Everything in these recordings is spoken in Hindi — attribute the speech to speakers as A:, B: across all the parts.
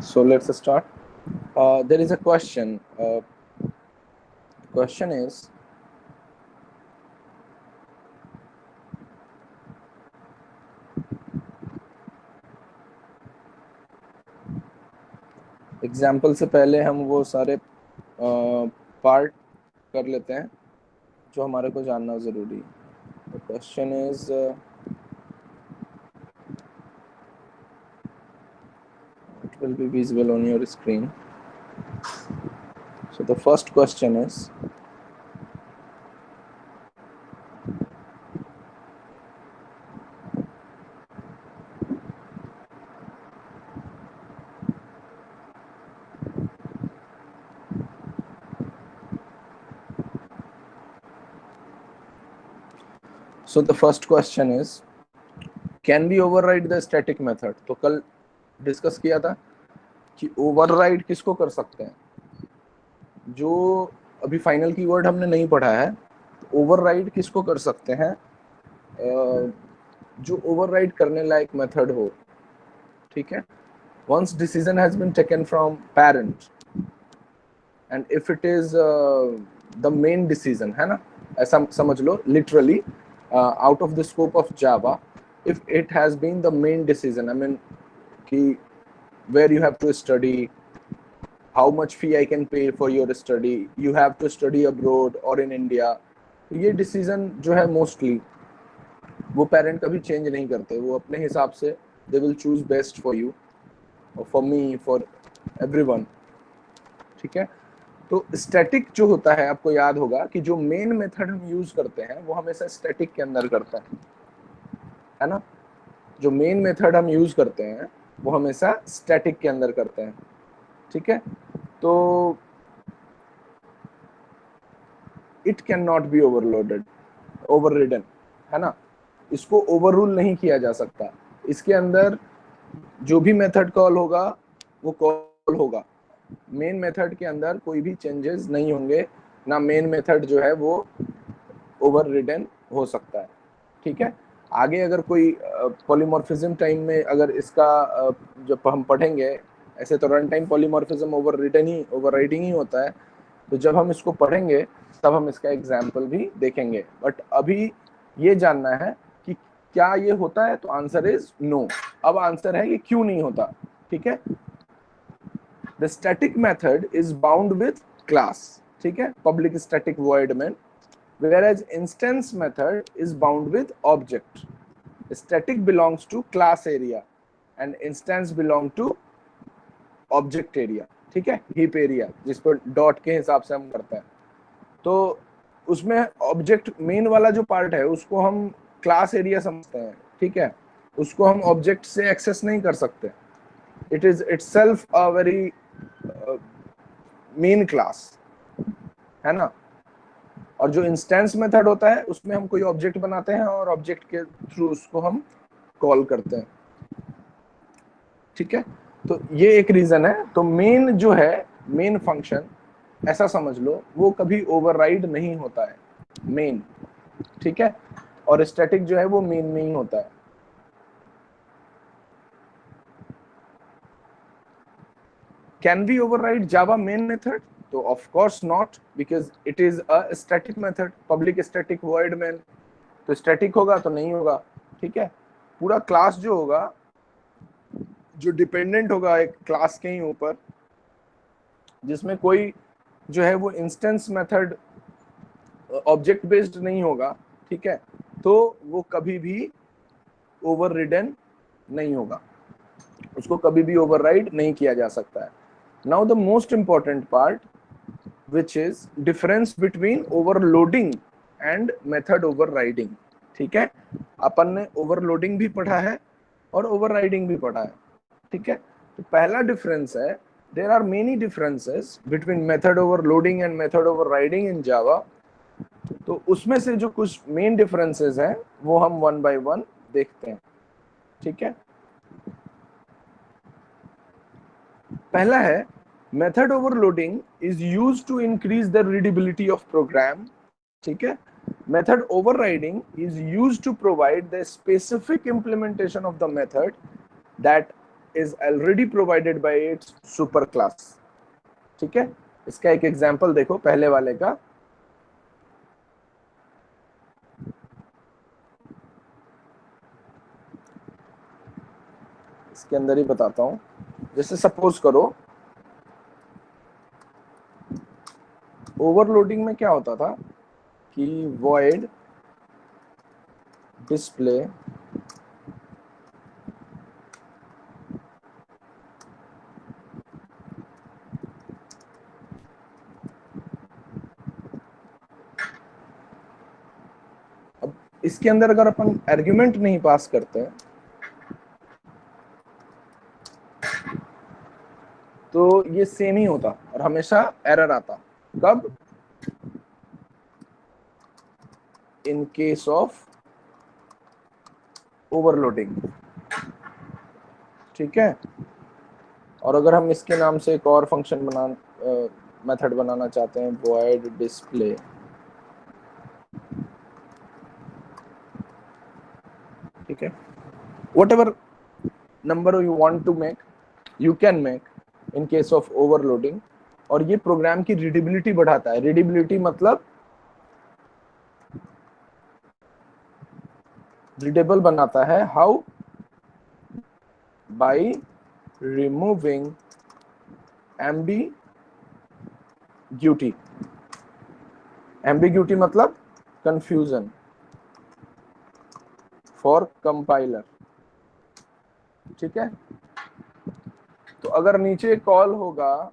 A: So let's start. There is a question. Question is, example से पहले हम वो सारे पार्ट कर लेते हैं जो हमारे को जानना जरूरी है. The question is, it will be visible on your screen. So the first question is, can we override the static method? तो कल डिस्कस किया था कि ओवरराइड किसको कर सकते हैं. जो अभी फाइनल कीवर्ड हमने नहीं पढ़ा है, तो ओवरराइड किसको कर सकते हैं? जो ओवरराइड करने लायक मेथड हो. ठीक है. Once decision has been taken from parent and if it is the main decision, है ना, ऐसा समझ लो literally out of the scope of Java, if it has been the main decision, I mean कि where you have to study, how much fee I can pay for your study, you have to study abroad or in India, ये decision जो है mostly वो parent कभी change नहीं करते. वो अपने हिसाब से they will choose best for you, for me, for everyone. ठीक है. तो स्टैटिक जो होता है, आपको याद होगा कि जो मेन मेथड हम यूज करते हैं वो हमेशा स्टैटिक के अंदर करता है ना. जो मेन मेथड हम यूज करते हैं वो हमेशा स्टैटिक के अंदर करते हैं. ठीक है. तो इट कैन नॉट बी ओवररिडन, है ना. इसको ओवररूल नहीं किया जा सकता. इसके अंदर जो भी मेथड कॉल होगा वो कॉल होगा. मेन मेथड के अंदर कोई भी चेंजेस नहीं होंगे, ना मेन मेथड जो है वो ओवररिडन हो सकता है. ठीक है. आगे अगर कोई पॉलीमॉर्फिज्म टाइम में अगर इसका जब हम पढ़ेंगे, ऐसे तो रन टाइम पॉलीमॉर्फिज्म ओवरराइडिंग ही होता है. तो जब हम इसको पढ़ेंगे तब हम इसका एग्जाम्पल भी देखेंगे. बट अभी ये जानना है कि क्या ये होता है, तो आंसर इज नो. अब आंसर है कि क्यों नहीं होता. ठीक है. The static method is bound with class. ठीक है. Public static void में, whereas instance method is bound with object. Static belongs to class area and instance belong to object area. ठीक है. heap area जिस पर डॉट के हिसाब से हम करते हैं. तो उसमें ऑब्जेक्ट मेन वाला जो पार्ट है उसको हम क्लास एरिया समझते हैं. ठीक है. उसको हम ऑब्जेक्ट से एक्सेस नहीं कर सकते. It is itself a very main class, है ना. और जो इंस्टेंस मेथड होता है उसमें हम कोई ऑब्जेक्ट बनाते हैं और ऑब्जेक्ट के थ्रू उसको हम कॉल करते हैं. ठीक है. तो ये एक रीजन है. तो मेन जो है, मेन फंक्शन ऐसा समझ लो, वो कभी ओवरराइड नहीं होता है. मेन. ठीक है. और स्टैटिक जो है वो मेन में ही होता है. Can we override Java main method? So of course not, because it is a static method, public static void main. तो static होगा तो नहीं होगा. ठीक है. पूरा क्लास जो होगा, जो डिपेंडेंट होगा एक क्लास के ही ऊपर, जिसमें कोई जो है वो इंस्टेंस मेथड ऑब्जेक्ट बेस्ड नहीं होगा. ठीक है. तो वो कभी भी ओवररिडन नहीं होगा. उसको कभी भी ओवरराइड नहीं किया जा सकता है. Now the most important part, which is difference between overloading and method overriding. ठीक है. अपन ने ओवरलोडिंग भी पढ़ा है और ओवरराइडिंग भी पढ़ा है. ठीक है. तो पहला डिफरेंस है, there are many differences between method overloading and method overriding in Java. तो उसमें से जो कुछ मेन डिफरेंसेस हैं वो हम वन बाय वन देखते हैं. ठीक है. पहला है, method overloading is used to increase the readability of program. ठीक है. Method overriding is used to provide the specific implementation of the method that is already provided by its super class. ठीक है, इसका एक एग्जांपल देखो पहले वाले का। इसके अंदर ही बताता हूं। जैसे सपोज करो ओवरलोडिंग में क्या होता था कि void display अब इसके अंदर अगर अपन आर्ग्यूमेंट नहीं पास करते हैं तो ये सेम ही होता और हमेशा एरर आता। कब? इन केस ऑफ ओवरलोडिंग। ठीक है, और अगर हम इसके नाम से एक और फंक्शन मेथड बनाना चाहते हैं void display, ठीक है, whatever number you want to make you can make in case of overloading। और ये प्रोग्राम की रीडेबिलिटी बढ़ाता है। रीडेबिलिटी मतलब रीडेबल बनाता है। How? By removing ambiguity. Ambiguity मतलब कंफ्यूजन फॉर कंपाइलर। ठीक है, तो अगर नीचे कॉल होगा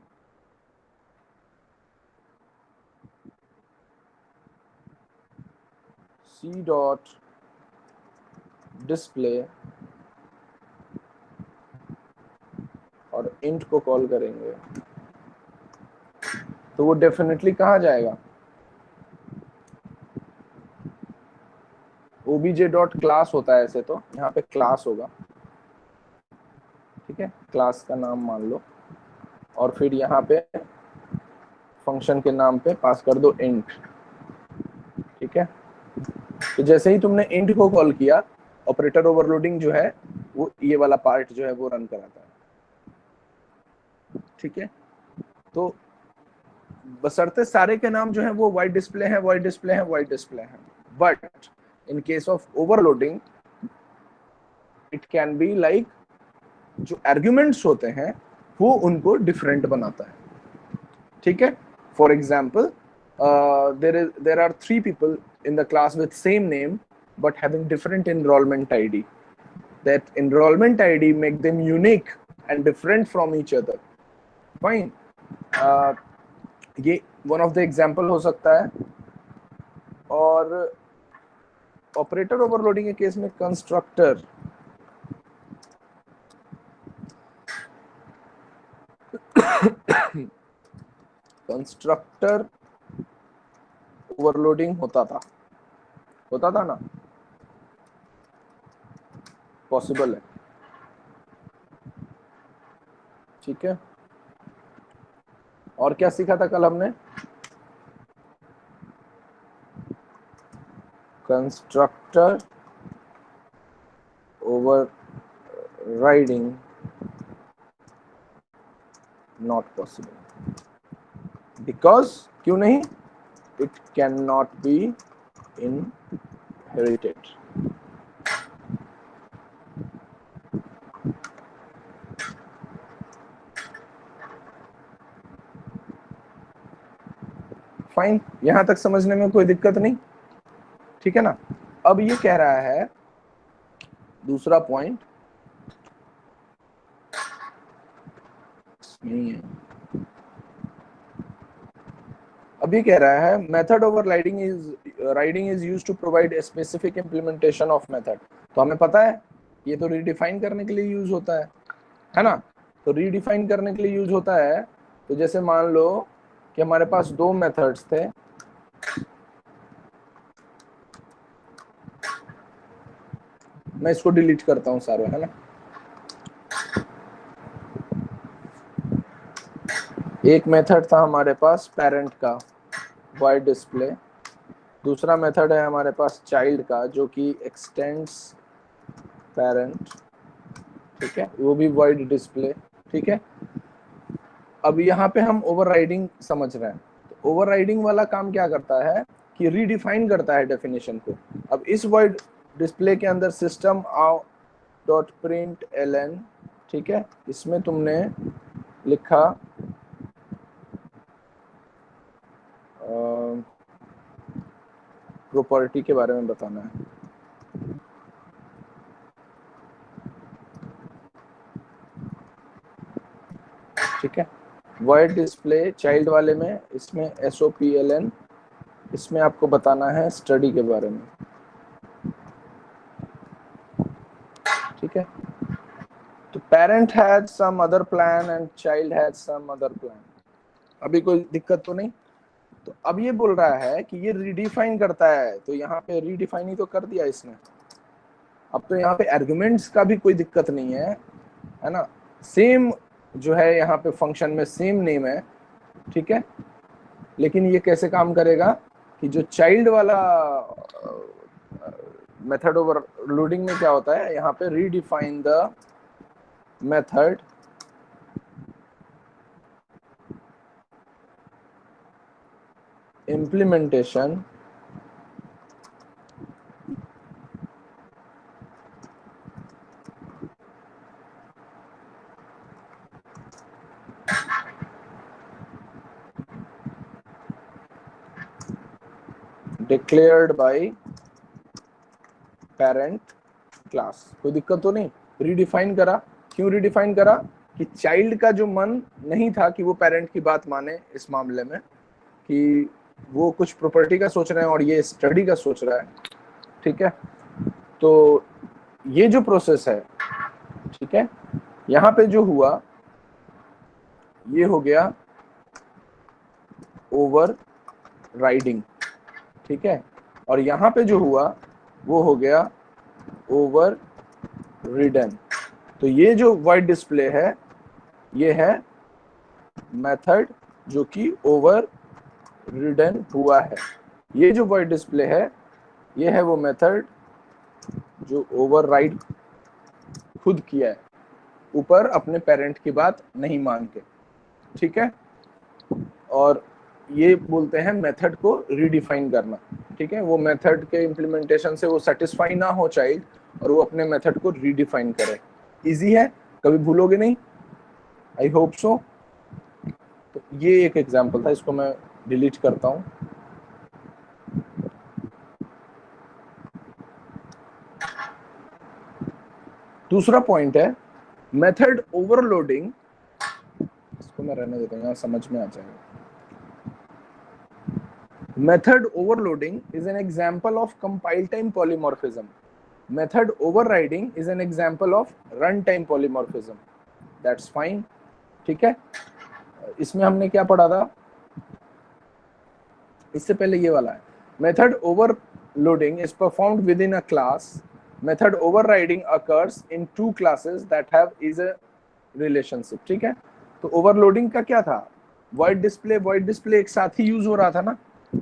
A: सी डॉट डिस्प्ले और इंट को कॉल करेंगे तो वो डेफिनेटली कहाँ जाएगा? obj डॉट क्लास होता है ऐसे, तो यहाँ पे क्लास होगा। ठीक है, क्लास का नाम मान लो और फिर यहाँ पे फंक्शन के नाम पे पास कर दो इंट। ठीक है, तो जैसे ही तुमने इंट को कॉल किया ऑपरेटर ओवरलोडिंग जो है वो ये वाला पार्ट जो है वो रन कराता है। ठीक है, तो बशर्ते सारे के नाम जो है वो वाइड डिस्प्ले है, वाइड डिस्प्ले है, वाइड डिस्प्ले है। But in case of overloading it can be like जो आर्ग्यूमेंट्स होते हैं वो उनको डिफरेंट बनाता है। ठीक है, for example there are 3 people in the class with same name but having different enrollment ID. That enrollment ID make them unique and different from each other. Fine. ये one of the example हो सकता है। और ऑपरेटर ओवरलोडिंग के केस में कंस्ट्रक्टर ओवरलोडिंग होता था ना, पॉसिबल है। ठीक है, और क्या सीखा था कल हमने? Constructor overriding not possible because क्यों नहीं? It can not be inherited. Fine, यहां तक समझने में कोई दिक्कत नहीं। ठीक है ना। अब ये कह रहा है दूसरा पॉइंट नहीं है। अब ये कह रहा है method overriding is used to provide a specific implementation of method. तो हमें पता है ये तो रीडिफाइन करने के लिए यूज होता है ना। तो रीडिफाइन करने के लिए यूज होता है। तो जैसे मान लो कि हमारे पास 2 मेथड्स थे, मैं इसको डिलीट करता हूं सारे, है ना। एक मेथड था हमारे पास पेरेंट का void डिस्प्ले, दूसरा मेथड है हमारे पास चाइल्ड का जो कि एक्सटेंड्स पेरेंट ठीक है, वो भी void डिस्प्ले। ठीक है, अब यहाँ पे हम ओवरराइडिंग समझ रहे हैं। तो ओवरराइडिंग वाला काम क्या करता है कि रीडिफाइन करता है डेफिनेशन को। अब इस void डिस्प्ले के अंदर सिस्टम डॉट प्रिंट एलन, ठीक है, इसमें तुमने लिखा प्रॉपर्टी के बारे में बताना है। ठीक है, void डिस्प्ले चाइल्ड वाले में, इसमें SOPLN, इसमें आपको बताना है स्टडी के बारे में। ठीक है, तो parent has some other plan and child has some other plan. अभी कोई दिक्कत तो नहीं? तो अब ये बोल रहा है कि ये रीडिफाइन करता है, तो यहाँ पे रीडिफाइन ही तो कर दिया इसने। अब तो यहाँ पे आर्गुमेंट्स का भी कोई दिक्कत नहीं है ना, सेम जो है यहाँ पे फंक्शन में सेम नेम है। ठीक है, लेकिन ये कैसे काम करेगा कि जो चाइल्ड वाला मेथड ओवरलोडिंग में क्या होता है, यहाँ पे redefine the method implementation declared by parent class। कोई दिक्कत तो नहीं? रीडिफाइन करा, क्यों रीडिफाइन करा कि चाइल्ड का जो मन नहीं था कि वो पेरेंट की बात माने इस मामले में, कि वो कुछ प्रॉपर्टी का सोच रहे हैं और ये स्टडी का सोच रहा है। ठीक है, तो ये जो प्रोसेस है, ठीक है, यहाँ पे जो हुआ ये हो गया ओवर राइडिंग। ठीक है, और यहाँ पे जो हुआ वो हो गया ओवर रिडन। तो ये जो void डिस्प्ले है ये है मेथड जो कि ओवर रिडन हुआ है। ये जो void डिस्प्ले है ये है वो मेथड जो ओवरराइड खुद किया है, ऊपर अपने पेरेंट की बात नहीं मान के। ठीक है, और ये बोलते हैं मेथड को रीडिफाइन करना। ठीक है, वो मेथड के इम्प्लीमेंटेशन से वो सेटिस्फाई ना हो चाइल्ड, और वो अपने मेथड को रीडिफाइन करे। इजी है, कभी भूलोगे नहीं, आई होप सो। तो ये एक एग्जांपल था, इसको मैं डिलीट करता हूं। दूसरा पॉइंट है मेथड ओवरलोडिंग। इसको मैं रहने देता हूं, यहाँ समझ में आ जाएगा। Method overloading is an example of compile time polymorphism. Method overriding is an example of runtime polymorphism. That's fine. ठीक है, इसमें हमने क्या पढ़ा था? इससे पहले ये वाला है, Method overloading is performed within a class. Method overriding occurs in two classes that have is a relationship. ठीक है, तो overloading का क्या था? void display एक साथ ही यूज हो रहा था ना,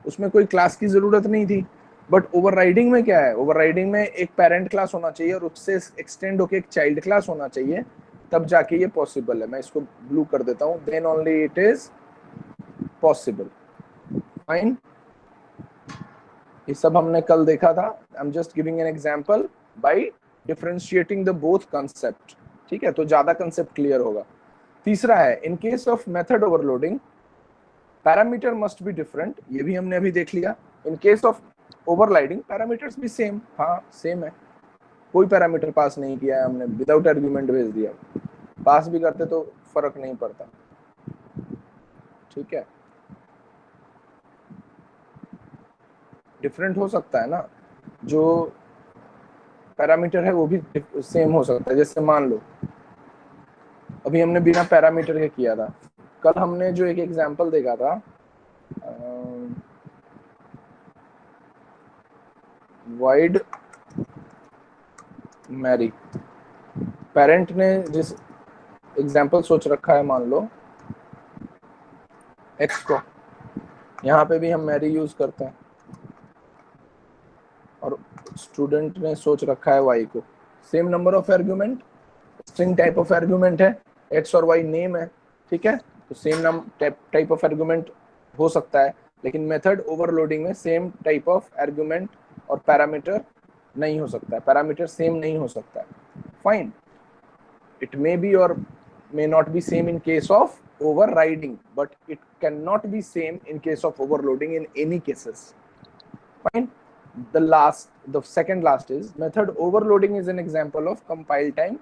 A: उसमें कोई क्लास की जरूरत नहीं थी। बट ओवरराइडिंग में क्या है? ओवरराइडिंग में एक पेरेंट क्लास होना चाहिए और उससे एक्सटेंड होके एक चाइल्ड क्लास होना चाहिए, तब जाके ये पॉसिबल है। मैं इसको ब्लू कर देता हूं, then only it is possible. Fine, ये सब हमने कल देखा था। I am just giving an example by differentiating the both concept. ठीक है, तो ज्यादा कंसेप्ट क्लियर होगा। तीसरा है in case of method overloading parameter must be different. ये भी हमने अभी देख लिया। In case of overriding parameters भी सेम। हाँ सेम है, कोई पैरामीटर पास नहीं किया है हमने, विदाउट आर्गुमेंट भेज दिया। पास भी करते तो फर्क नहीं पड़ता। ठीक है, डिफरेंट हो सकता है ना, जो पैरामीटर है वो भी सेम हो सकता है। जैसे मान लो अभी हमने बिना पैरामीटर के किया था। कल हमने जो एक एग्जांपल देखा था, void मैरी, पेरेंट ने जिस एग्जांपल सोच रखा है, मान लो x को, यहाँ पे भी हम मैरी यूज करते हैं, और स्टूडेंट ने सोच रखा है y को। Same number of argument, string type of argument है, एक्स और वाई नेम है, ठीक है, तो सेम नाम टाइप ऑफ आर्गुमेंट हो सकता है, लेकिन मेथड ओवरलोडिंग में सेम टाइप ऑफ आर्गुमेंट और पैरामीटर नहीं हो सकता है, पैरामीटर सेम नहीं हो सकता है. Fine, it may be or may not be same in case of overriding, but it cannot be same in case of overloading in any cases. Fine. The second last is method overloading is an example of compile time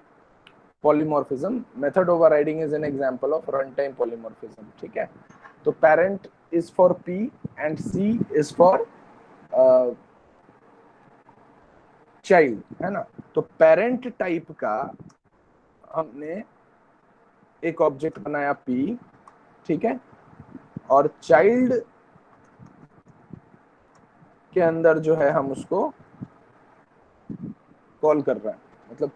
A: polymorphism. Method overriding is an example of runtime polymorphism. ठीक है, तो parent is for P and C is for child, है ना. तो parent type का हमने एक ऑब्जेक्ट बनाया P, ठीक है, और चाइल्ड के अंदर जो है हम उसको कॉल कर रहे हैं, मतलब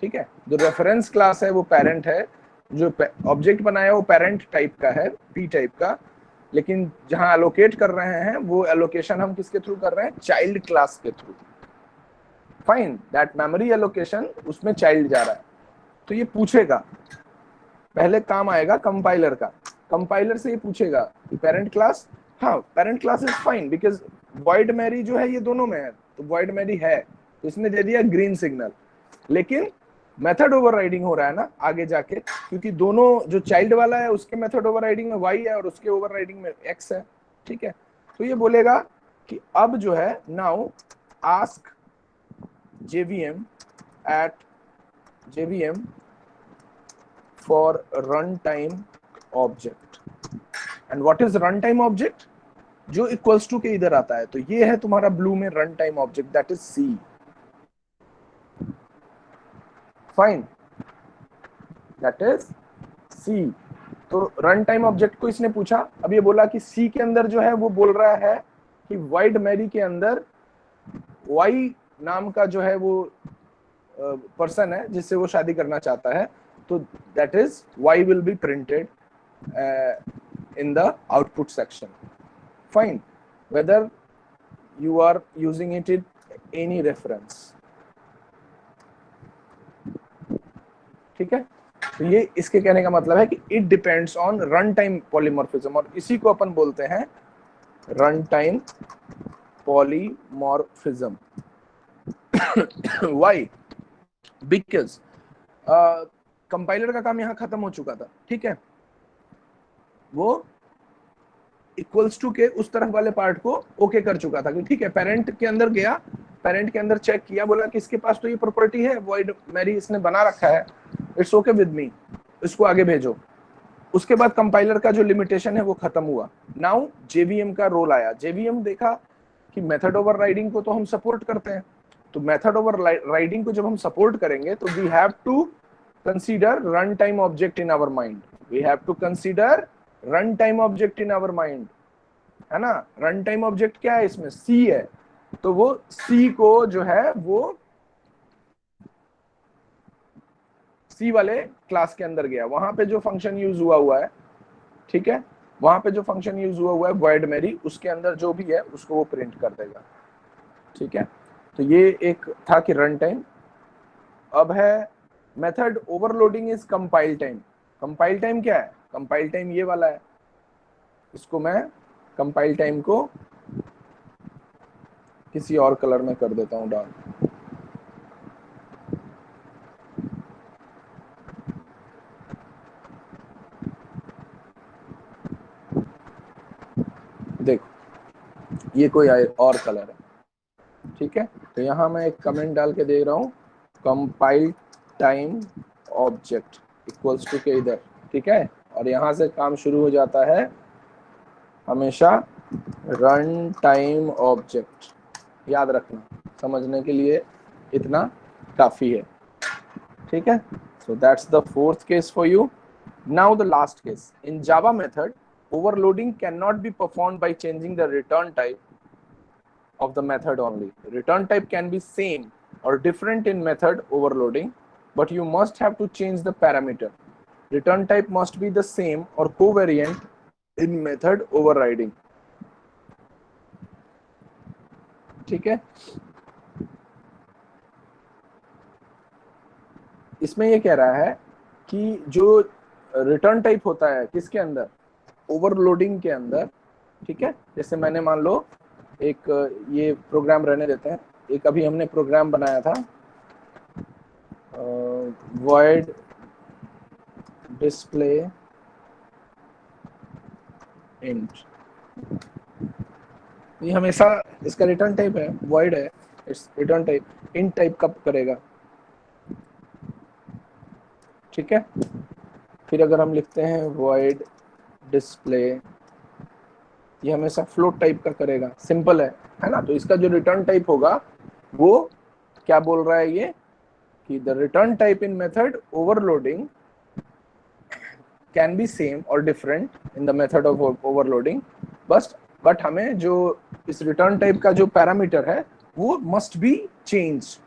A: ठीक है, जो रेफरेंस क्लास है वो पेरेंट है, जो ऑब्जेक्ट बनाया वो पेरेंट टाइप का है, P टाइप का, लेकिन जहां एलोकेट कर रहे हैं वो एलोकेशन हम किसके थ्रू कर रहे हैं, चाइल्ड क्लास के through. Fine, that memory allocation उसमें चाइल्ड जा रहा है. तो ये पूछेगा, पहले काम आएगा कंपाइलर का, कंपाइलर से ये पूछेगा कि पेरेंट क्लास, हाँ parent class is fine because void marry जो है ये दोनों में है, तो वॉइड मैरी है, तो इसने दे दिया ग्रीन सिग्नल. लेकिन मेथड ओवरराइडिंग हो रहा है ना आगे जाके, क्योंकि दोनों, जो चाइल्ड वाला है उसके मेथड ओवरराइडिंग में y है और उसके ओवरराइडिंग में x है, ठीक है. तो ये बोलेगा कि अब जो है now ask JVM at JVM for runtime object. And what is runtime object? जो इक्वल्स टू के इधर आता है, तो ये है तुम्हारा ब्लू में run time object, that is C. Fine, that is C. तो रन टाइम ऑब्जेक्ट को इसने पूछा, अब ये बोला कि C के अंदर जो है वो बोल रहा है कि वाइड मैरी के अंदर Y नाम का जो है वो पर्सन है जिससे वो शादी करना चाहता है, तो that is Y will be printed in the output section. Fine, whether you are using it in any reference. ठीक है, तो ये इसके कहने का मतलब है कि it depends on runtime polymorphism, और इसी को अपन बोलते हैं runtime polymorphism. Why? Because compiler का काम यहाँ खत्म हो चुका था, ठीक है, वो इक्वल्स टू के उस तरफ वाले पार्ट को ओके कर चुका था कि ठीक है, पेरेंट के अंदर गया, पेरेंट के अंदर चेक किया, बोला कि इसके पास तो ये प्रॉपर्टी है, वॉइड मैरी इसने बना रखा है, इट्स ओके विद मी, इसको आगे भेजो. उसके बाद कंपाइलर का जो लिमिटेशन है वो खत्म हुआ. नाउ JVM का रोल आया. JVM देखा कि मेथड ओवरराइडिंग को तो हम सपोर्ट करते हैं, तो मेथड ओवरराइडिंग को जब हम सपोर्ट करेंगे तो we have to consider run time object in our mind, we have to consider run time object in our mind, है ना. रन टाइम ऑब्जेक्ट क्या है, इसमें C है, तो वो C को जो है वो C वाले क्लास के अंदर गया, वहां पे जो फंक्शन यूज हुआ है, ठीक है, वहां पे जो फंक्शन यूज हुआ है वॉइड मैरी, उसके अंदर जो भी है उसको वो प्रिंट कर देगा, ठीक है. तो ये एक था कि रन टाइम. अब है method overloading is compile time. Compile time क्या है, कंपाइल टाइम ये वाला है, इसको मैं कंपाइल टाइम को किसी और कलर में कर देता हूं डार्क. देखो ये कोई और कलर है, ठीक है, तो यहां मैं एक कमेंट डाल के दे रहा हूं, compile time object equals to k इधर, ठीक है, और यहां से काम शुरू हो जाता है हमेशा रन टाइम ऑब्जेक्ट. याद रखना, समझने के लिए इतना काफी है, ठीक है. So that's the fourth case for you. Now the last case. In Java method overloading cannot be performed by changing the return type of the method only. Return type can be same or different in method overloading, but you must have to change the parameter. Return type must be the same or covariant in method overriding. ठीक है, इसमें ये कह रहा है कि जो रिटर्न टाइप होता है किसके अंदर, ओवरलोडिंग के अंदर, ठीक है। जैसे मैंने मान लो एक ये प्रोग्राम रहने देते हैं, एक अभी हमने प्रोग्राम बनाया था void display int, ये हमेशा इसका रिटर्न टाइप है void है, it's return type int type का करेगा, ठीक है। फिर अगर हम लिखते हैं void display, ये हमेशा फ्लोट टाइप का करेगा, सिंपल है ना। तो इसका जो रिटर्न टाइप होगा वो क्या बोल रहा है ये कि the return type in method overloading can be same और different in the method of overloading, but हमें जो इस रिटर्न टाइप का जो पैरामीटर है वो मस्ट बी चेंज,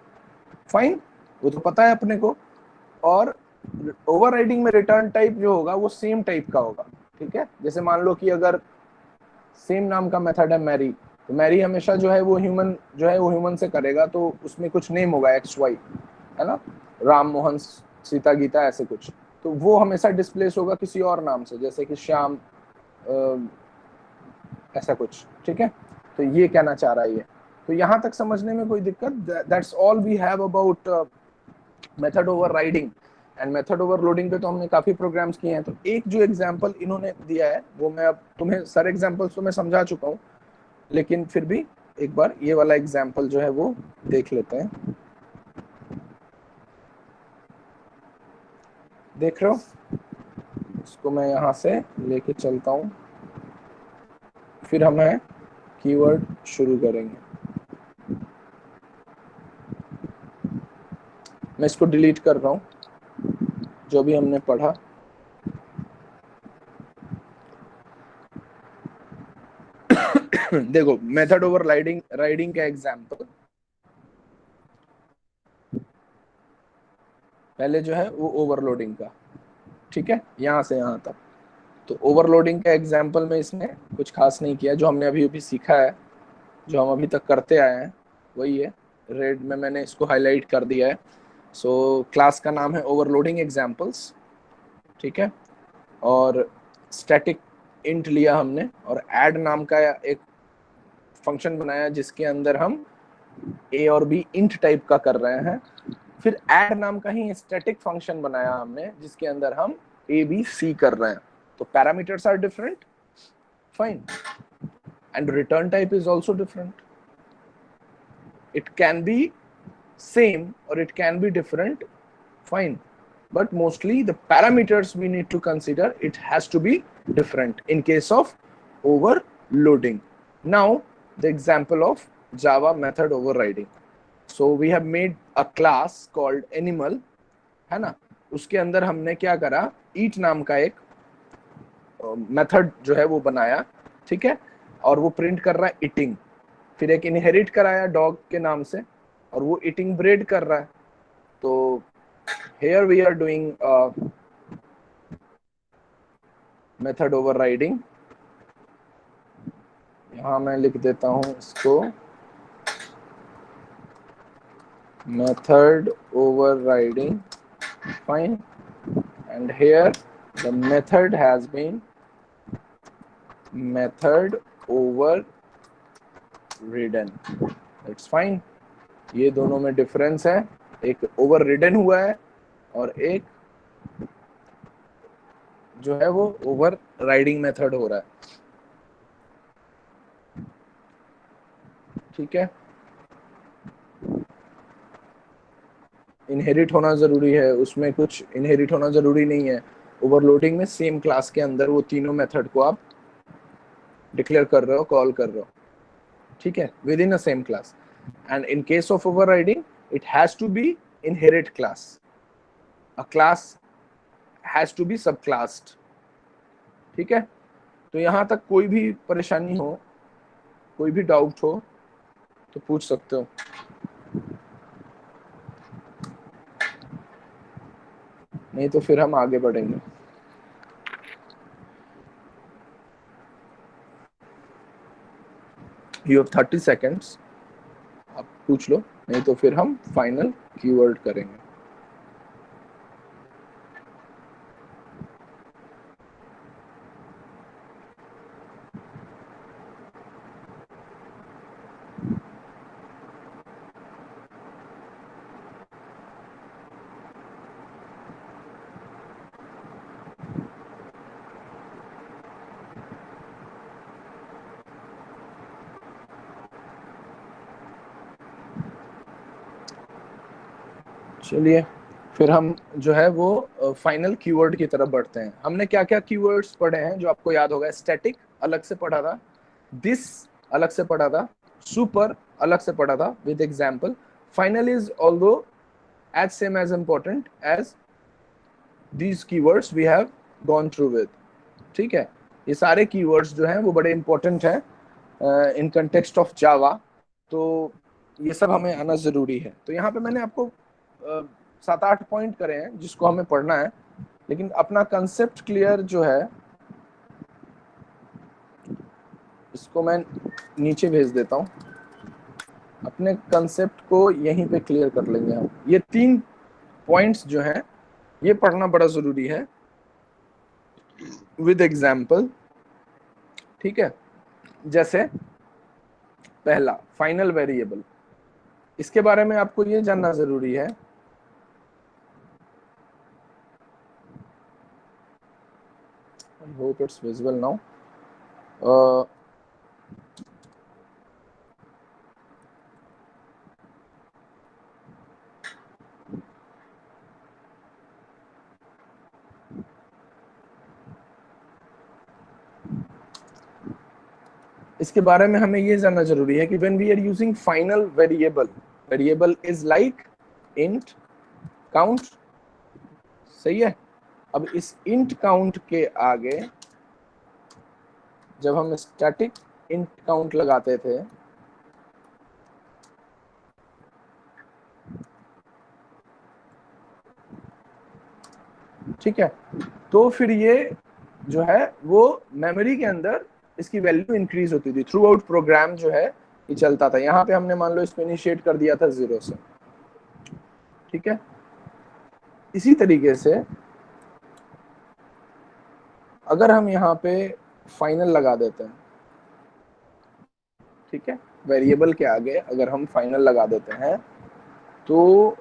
A: फाइन, वो तो पता है अपने को। और ओवरराइडिंग में रिटर्न टाइप जो होगा वो सेम टाइप का होगा, ठीक है। जैसे मान लो कि अगर सेम नाम का मेथड है मैरी, तो मैरी हमेशा जो है वो ह्यूमन से करेगा, तो उसमें कुछ नेम होगा एक्स वाई, है ना, राम मोहन सीता गीता ऐसे कुछ, तो वो हमेशा डिस्प्लेस होगा किसी और नाम से, जैसे कि श्याम, ऐसा कुछ, ठीक है। तो ये कहना चाह रहा है ये। तो यहाँ तक समझने में कोई दिक्कत, that's all we have about method overriding and method overloading पे तो हमने काफी प्रोग्राम्स किए हैं। तो एक जो एग्जांपल इन्होंने दिया है वो मैं अब तुम्हें सारे एग्जांपल्स तो मैं समझा चुका हूँ, लेकिन फिर भी एक बार ये वाला एग्जांपल जो है वो देख लेते हैं। देख रहे हो, इसको मैं यहाँ से लेके चलता हूँ, फिर हमें कीवर्ड शुरू करेंगे। मैं इसको डिलीट कर रहा हूँ जो भी हमने पढ़ा। देखो मेथड ओवर राइडिंग का एग्जांपल, पहले जो है वो ओवरलोडिंग का, ठीक है, यहाँ से यहाँ तक। तो ओवरलोडिंग का एग्जांपल में इसने कुछ खास नहीं किया, जो हमने अभी अभी सीखा है, जो हम अभी तक करते आए हैं वही है। रेड में मैंने इसको हाईलाइट कर दिया है। सो क्लास का नाम है ओवरलोडिंग एग्जांपल्स, ठीक है। और स्टैटिक इंट लिया हमने, और ऐड नाम का एक फंक्शन बनाया जिसके अंदर हम ए और बी इंट टाइप का कर रहे हैं। फिर ऐड नाम का ही स्टैटिक फंक्शन बनाया हमने जिसके अंदर हम ए बी सी कर रहे हैं। तो parameters are different, fine, and return type is also different. It can be same or it can be different, fine, but mostly the parameters we need to consider, it has to be different in case of overloading. Now the example of Java method overriding. So we have made a class called animal, है ना। उसके अंदर हमने क्या करा, eat नाम का एक मेथड जो है वो बनाया, ठीक है, और वो प्रिंट कर रहा है eating। फिर एक इनहेरिट कराया डॉग के नाम से, और वो ईटिंग ब्रेड कर रहा है। तो here we are doing method overriding। यहाँ मैं लिख देता हूँ इसको method overriding, fine, and here the method has been method overridden, that's fine। ये दोनों में डिफरेंस है, एक ओवररिडन हुआ है और एक जो है वो ओवर राइडिंग मेथड हो रहा है, ठीक है। इनहेरिट होना जरूरी है, उसमें कुछ इनहेरिट होना जरूरी नहीं है। ओवरलोडिंग में सेम क्लास के अंदर वो तीनों मेथड को आप डिक्लेयर कर रहे हो, कॉल कर रहे हो, ठीक है, with in a same class. And in case of overriding it has to be inherit class, a class has to be subclassed, ठीक है। तो यहाँ तक कोई भी परेशानी हो, कोई भी डाउट हो तो पूछ सकते हो, नहीं तो फिर हम आगे बढ़ेंगे। यू हैव 30 सेकेंड्स, आप पूछ लो, नहीं तो फिर हम फाइनल कीवर्ड करेंगे। चलिए फिर हम जो है वो फाइनल कीवर्ड की तरफ बढ़ते हैं। हमने क्या क्या कीवर्ड्स पढ़े हैं जो आपको याद होगा? स्टैटिक अलग से पढ़ा था, दिस अलग से पढ़ा था, सुपर अलग से पढ़ा था with example. Final is although as same as important as these keywords we have gone through with. ठीक है, ये सारे कीवर्ड्स जो हैं वो बड़े इंपॉर्टेंट हैं इन कंटेक्स्ट ऑफ जावा, तो ये सब हमें आना जरूरी है। तो यहाँ पे मैंने आपको 7-8 पॉइंट करे हैं जिसको हमें पढ़ना है, लेकिन अपना कंसेप्ट क्लियर जो है इसको मैं नीचे भेज देता हूँ, अपने कंसेप्ट को यहीं पे क्लियर कर लेंगे हम। ये 3 पॉइंट्स जो हैं ये पढ़ना बड़ा जरूरी है विद एग्जाम्पल। ठीक है, जैसे पहला फाइनल वेरिएबल, इसके बारे में आपको ये जानना जरूरी है। I hope it's visible now. इसके बारे में हमें ये जानना जरूरी है कि when we are using final variable, variable is like int count, सही है। अब इस int count के आगे जब हम स्टैटिक int count लगाते थे ठीक है, तो फिर ये जो है वो मेमोरी के अंदर इसकी वैल्यू इंक्रीज होती थी थ्रू आउट प्रोग्राम जो है ये चलता था। यहाँ पे हमने मान लो इसको इनिशिएट कर दिया था 0 से। ठीक है, इसी तरीके से अगर हम यहाँ पे फाइनल लगा देते हैं, ठीक है, वेरिएबल के आगे अगर हम फाइनल लगा देते हैं, तो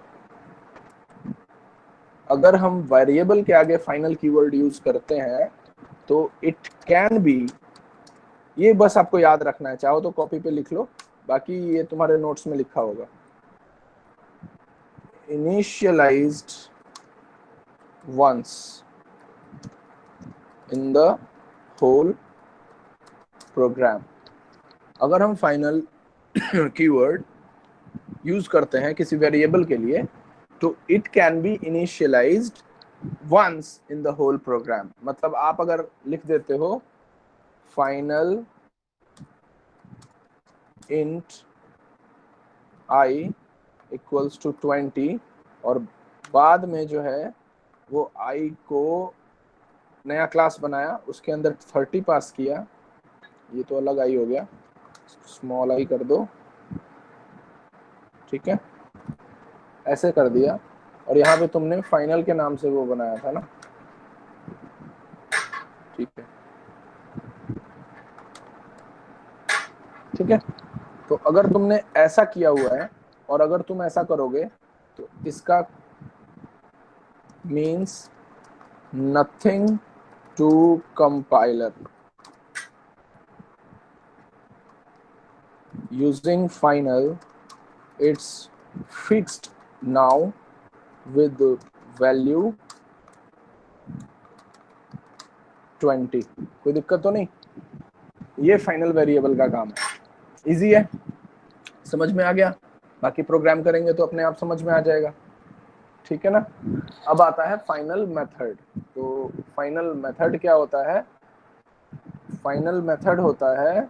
A: अगर हम वेरिएबल के आगे फाइनल कीवर्ड यूज करते हैं तो इट कैन बी, ये बस आपको याद रखना है, चाहो तो कॉपी पे लिख लो, बाकी ये तुम्हारे नोट्स में लिखा होगा। Initialized once in the whole program. अगर हम फाइनल कीवर्ड यूज करते हैं किसी वेरिएबल के लिए तो it can be initialized once in the whole program. मतलब आप अगर लिख देते हो final int i equals to 20 और बाद में जो है वो i को नया क्लास बनाया, उसके अंदर 30 पास किया, ये तो अलग i हो गया, स्मॉल i कर दो, ठीक है, ऐसे कर दिया, और यहाँ पे तुमने फाइनल के नाम से वो बनाया था ना, ठीक है, ठीक है। तो अगर तुमने ऐसा किया हुआ है और अगर तुम ऐसा करोगे तो इसका means nothing to compiler using final, it's fixed now with value 20। कोई दिक्कत तो नहीं? ये फाइनल वेरिएबल का काम है, इजी है, समझ में आ गया? बाकी प्रोग्राम करेंगे तो अपने आप समझ में आ जाएगा, ठीक है ना। अब आता है फाइनल मेथड। तो फाइनल मेथड क्या होता है? फाइनल मेथड होता है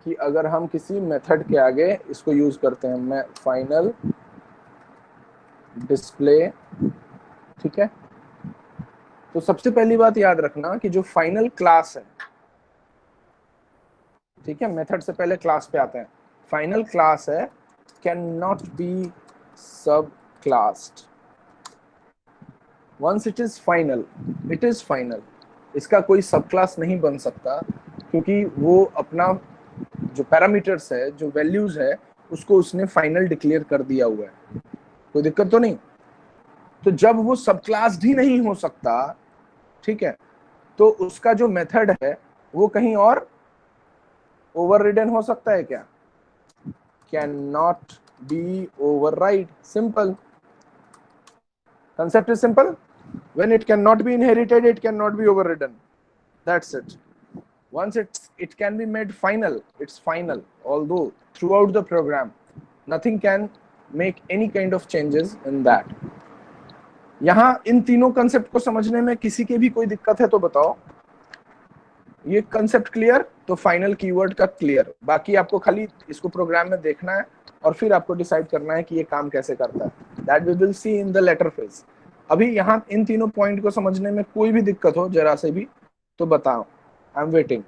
A: कि अगर हम किसी मेथड के आगे इसको यूज करते हैं, मैं फाइनल डिस्प्ले, ठीक है। तो सबसे पहली बात याद रखना कि जो फाइनल क्लास है, ठीक है, मेथड से पहले क्लास पे आते हैं, फाइनल क्लास है can not be subclassed once it is final, it is final. इसका कोई सब क्लास नहीं बन सकता क्योंकि वो अपना जो पैरामीटर्स है, जो वैल्यूज है, उसको उसने फाइनल डिक्लेयर कर दिया हुआ है। कोई दिक्कत तो नहीं? तो जब वो सब क्लास ही नहीं हो सकता, ठीक है, तो उसका जो मेथड है वो कहीं और ओवररिडन हो सकता है क्या? Can not B override, simple. Concept is simple. When it cannot be inherited, it cannot be overridden. That's it. Once it can be made final, it's final. Although throughout the program, nothing can make any kind of changes in that. यहाँ इन तीनों कंसेप्ट को समझने में किसी के भी कोई दिक्कत है तो बताओ. ये कंसेप्ट क्लियर? तो फाइनल कीवर्ड का क्लियर. बाकी आपको खाली इसको प्रोग्राम में देखना है और फिर आपको डिसाइड करना है कि ये काम कैसे करता है. That we will see in the later phase. अभी यहाँ इन तीनों पॉइंट को समझने में कोई भी दिक्कत हो जरा से भी तो बताओ. I am waiting.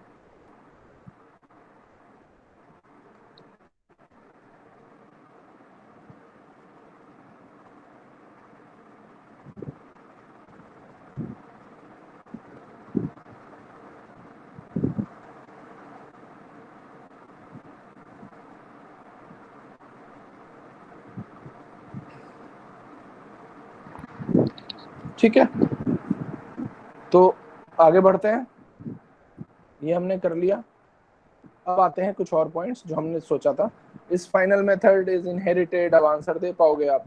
A: ठीक है, तो आगे बढ़ते हैं. ये हमने कर लिया. अब आते हैं कुछ और पॉइंट्स जो हमने सोचा था. इस फाइनल मेथड इज इनहेरिटेड. अब आंसर दे पाओगे आप?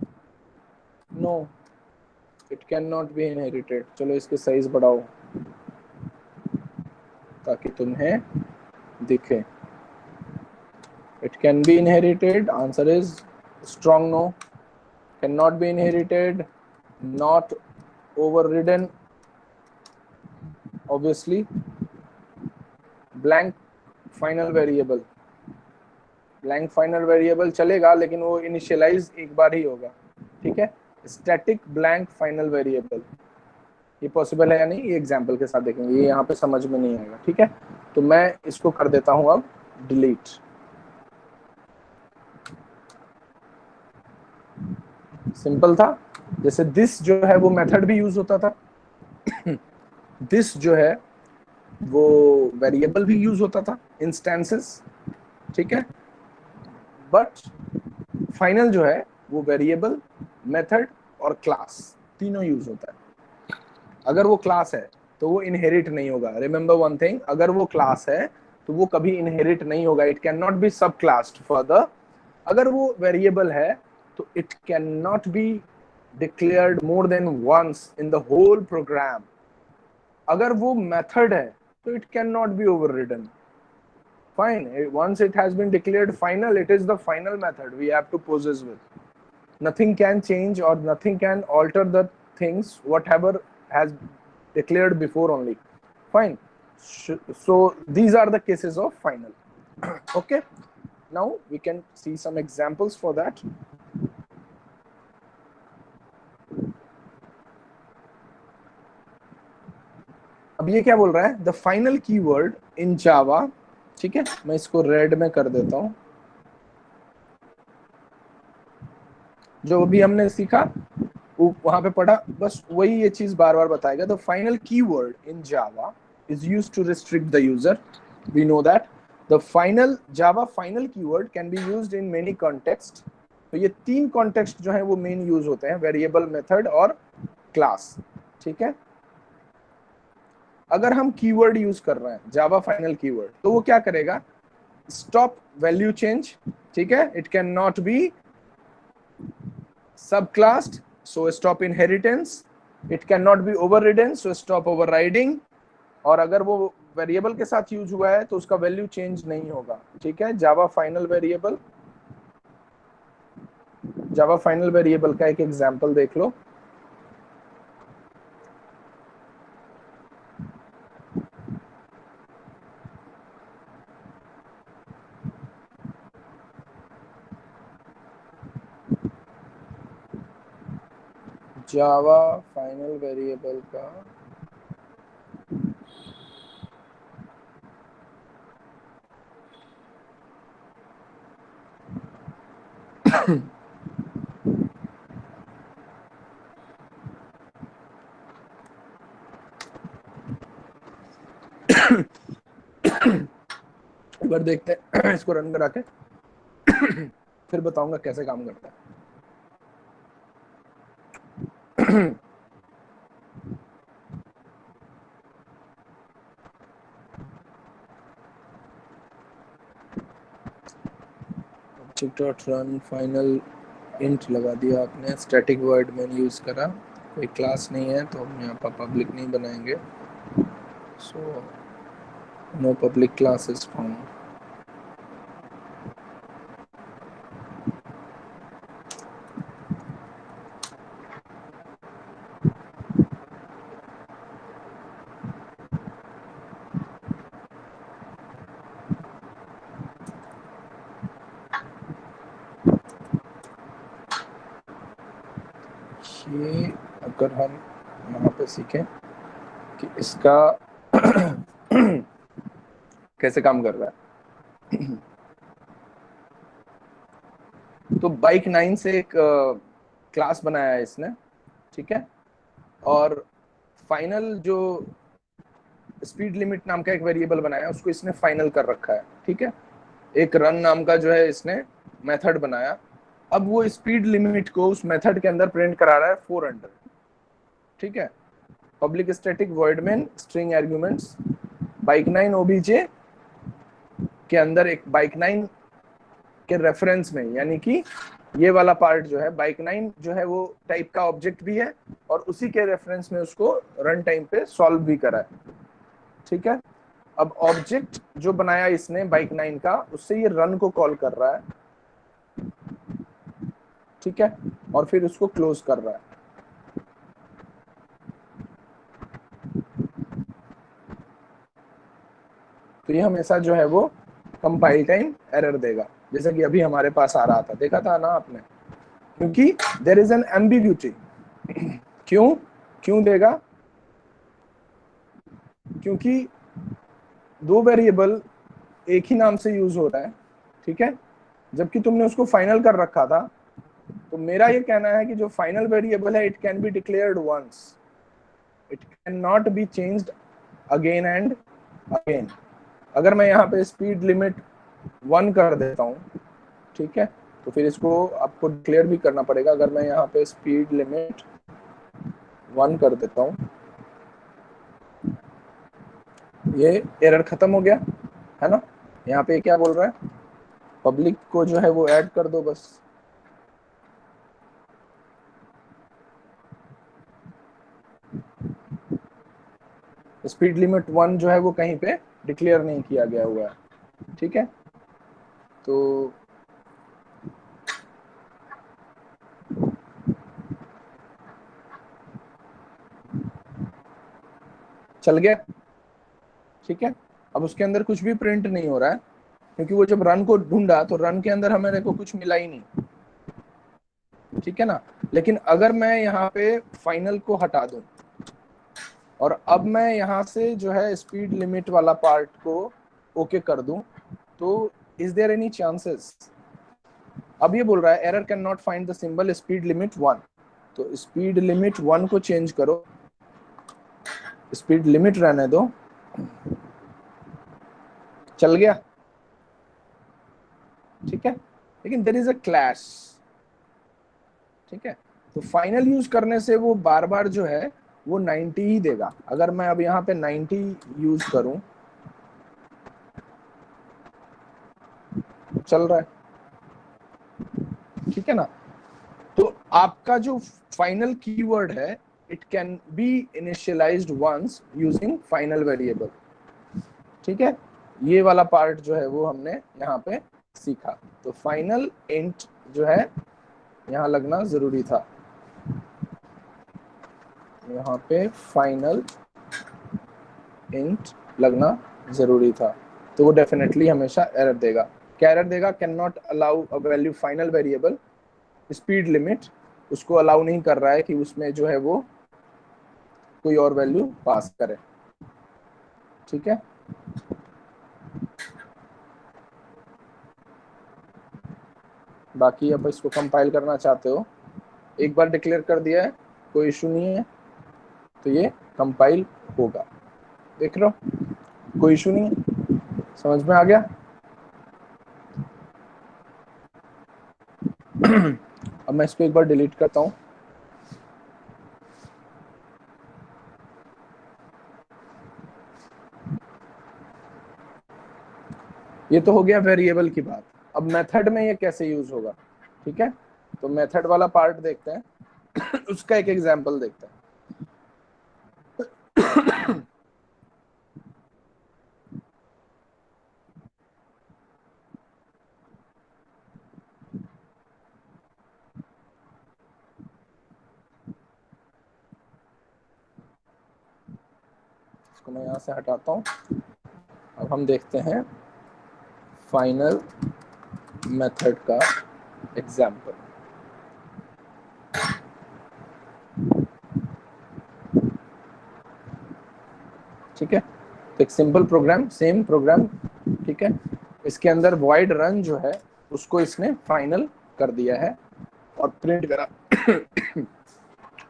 A: No, it can not be inherited. चलो इसके साइज बढ़ाओ ताकि तुम्हें दिखे. It can be inherited. Answer is strong no. Can not be inherited. Not overridden, obviously. blank final variable. blank final variable चलेगा लेकिन वो इनिशियलाइज एक बार ही होगा. ठीक है. स्टैटिक ब्लैंक फाइनल वेरिएबल ये पॉसिबल है या नहीं, ये एग्जांपल के साथ देखेंगे. ये यहाँ पे समझ में नहीं आएगा. ठीक है, तो मैं इसको कर देता हूँ अब डिलीट. सिंपल था. जैसे दिस जो है वो मेथड भी यूज होता था. दिस जो है वो वेरिएबल भी यूज होता था, इंस्टेंसेस. ठीक है, बट फाइनल जो है वो वेरिएबल, मेथड और क्लास तीनों यूज होता है. अगर वो क्लास है तो वो इनहेरिट नहीं होगा. रिमेंबर वन थिंग, अगर वो क्लास है तो वो कभी इनहेरिट नहीं होगा. इट कैन नॉट बी सब क्लास्ड फर्दर. अगर वो वेरिएबल है तो it can not B declared more than once in the whole program. अगर वो method है तो it cannot be overridden. Fine, once it has been declared final, it is the final method we have to possess with. Nothing can change or nothing can alter the things whatever has declared before only. Fine. So these are the cases of final. Okay, now we can see some examples for that. अब ये क्या बोल रहा है? द फाइनल कीवर्ड इन जावा. ठीक है, मैं इसको रेड में कर देता हूं. जो अभी हमने सीखा वहां पे पढ़ा, बस वही ये चीज बार बार बताएगा. The final keyword in Java is used to restrict the user. We know that the final Java final keyword can be used in many context. तो ये तीन कॉन्टेक्स्ट जो है वो मेन यूज होते हैं, वेरिएबल, मेथड और क्लास. ठीक है, अगर हम कीवर्ड यूज कर रहे हैं जावा फाइनल कीवर्ड तो वो क्या करेगा? Stop value change. ठीक है, it can not be subclassed, so stop inheritance. It can not be overridden, so stop overriding. और अगर वो वेरिएबल के साथ यूज हुआ है तो उसका वैल्यू चेंज नहीं होगा. ठीक है, जावा फाइनल वेरिएबल. जावा फाइनल वेरिएबल का एक एग्जांपल देख लो. जावा फाइनल वेरिएबल का एक बार देखते हैं इसको रन करा के फिर बताऊंगा कैसे काम करता है. object.run फाइनल इंट लगा दिया आपने, स्टैटिक वर्ड मैंने यूज करा. कोई क्लास नहीं है तो हम यहाँ पर पब्लिक नहीं बनाएंगे, so no public classes found. ये अगर हम यहाँ पे सीखें कि इसका कैसे काम कर रहा है, तो बाइक 9 से एक क्लास बनाया है इसने, ठीक है, और फाइनल जो स्पीड लिमिट नाम का एक वेरिएबल बनाया उसको इसने फाइनल कर रखा है, ठीक है। एक रन नाम का जो है इसने मेथड बनाया, अब वो स्पीड लिमिट को उस मेथड के अंदर प्रिंट करा रहा है 400, ठीक है। Public static void main string arguments bike 9 OBJ के अंदर एक बाइक 9 के रेफरेंस में, यानी कि ये वाला पार्ट जो है बाइक 9 जो है वो टाइप का ऑब्जेक्ट भी है और उसी के रेफरेंस में उसको रन टाइम पे सॉल्व भी करा है, ठीक है। अब ऑब्जेक्ट जो बनाया इसने बाइक 9 का, उससे ये रन को कॉल कर रहा है, ठीक है, और फिर उसको क्लोज कर रहा है। तो ये हमेशा जो है वो कंपाइल टाइम एरर देगा, जैसे कि अभी हमारे पास आ रहा था, देखा था ना आपने, क्योंकि देयर इज एन एम्बिग्यूटी। क्यों क्यों देगा? क्योंकि दो वेरिएबल एक ही नाम से यूज हो रहा है, ठीक है, जबकि तुमने उसको फाइनल कर रखा था। तो मेरा ये कहना है कि जो फाइनल वेरिएबल है it can be declared once, it can not be changed again and again. अगर मैं यहाँ पे स्पीड लिमिट 1 कर देता हूँ, ठीक है, तो फिर इसको आपको डिक्लेयर भी करना पड़ेगा। अगर मैं यहाँ पे स्पीड लिमिट 1 कर देता हूँ, ये एरर खत्म हो गया है ना। यहाँ पे क्या बोल रहा है, पब्लिक को जो है वो ऐड कर दो बस। स्पीड लिमिट 1 जो है वो कहीं पे डिक्लेयर नहीं किया गया हुआ है, ठीक है। तो चल गया, ठीक है। अब उसके अंदर कुछ भी प्रिंट नहीं हो रहा है, क्योंकि वो जब रन को ढूंढा तो रन के अंदर हमें को कुछ मिला ही नहीं, ठीक है ना। लेकिन अगर मैं यहाँ पे फाइनल को हटा दूं और अब मैं यहाँ से जो है स्पीड लिमिट वाला पार्ट को ओके कर दूं, तो इज देयर एनी चांसेस? अब ये बोल रहा है error can not find the symbol speed limit 1, तो स्पीड लिमिट 1 को चेंज करो, स्पीड लिमिट रहने दो, चल गया, ठीक है। लेकिन देयर इज अ क्लैश, ठीक है। तो फाइनल यूज करने से वो बार बार जो है वो 90 ही देगा। अगर मैं अब यहाँ पे 90 यूज करूं, चल रहा है, ठीक है ना। तो आपका जो फाइनल कीवर्ड है it can be initialized once using final variable, ठीक है। ये वाला पार्ट जो है वो हमने यहाँ पे सीखा। तो फाइनल इंट जो है यहाँ लगना जरूरी था, यहाँ पे फाइनल इंट लगना जरूरी था। तो वो डेफिनेटली हमेशा एरर देगा। क्या एरर देगा? Can not allow a value final variable speed limit, उसको अलाउ नहीं कर रहा है कि उसमें जो है वो कोई और वैल्यू पास करे, ठीक है। बाकी अब इसको कंपाइल करना चाहते हो, एक बार डिक्लेयर कर दिया है, कोई इशू नहीं है, तो ये कंपाइल होगा, देख लो, कोई इशू नहीं है। समझ में आ गया? अब मैं इसको एक बार डिलीट करता हूँ। ये तो हो गया वेरिएबल की बात। अब मेथड में ये कैसे यूज होगा, ठीक है। तो मेथड वाला पार्ट देखते हैं। उसका एक एग्जांपल देखते हैं। इसको मैं यहाँ से हटाता हूँ। अब हम देखते हैं फाइनल मेथड का एग्जाम्पल। ठीक है, तो एक सिंपल प्रोग्राम, सेम प्रोग्राम, ठीक है। इसके अंदर void रन जो है उसको इसने फाइनल कर दिया है और प्रिंट करा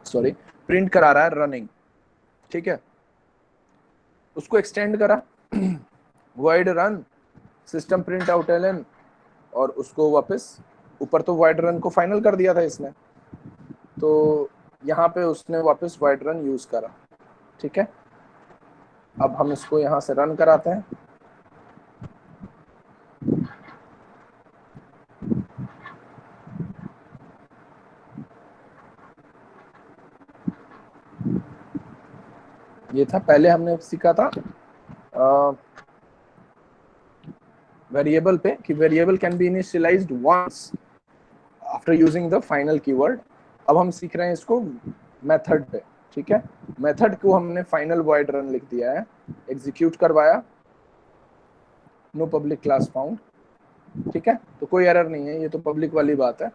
A: सॉरी, प्रिंट करा रहा है रनिंग। ठीक है, उसको एक्सटेंड करा void run system print out LN, और उसको वापस ऊपर तो void रन को फाइनल कर दिया था इसने, तो यहाँ पे उसने वापस void रन यूज करा। ठीक है, अब हम इसको यहाँ से रन कराते हैं। ये था, पहले हमने सीखा था वेरिएबल पे कि variable can be initialized once after using the final keyword. अब हम सीख रहे हैं इसको मेथड पे। ठीक है, मेथड को हमने फाइनल void रन लिख दिया है, एग्जीक्यूट करवाया, नो पब्लिक क्लास फाउंड। ठीक है, तो कोई एरर नहीं है, ये तो पब्लिक वाली बात है।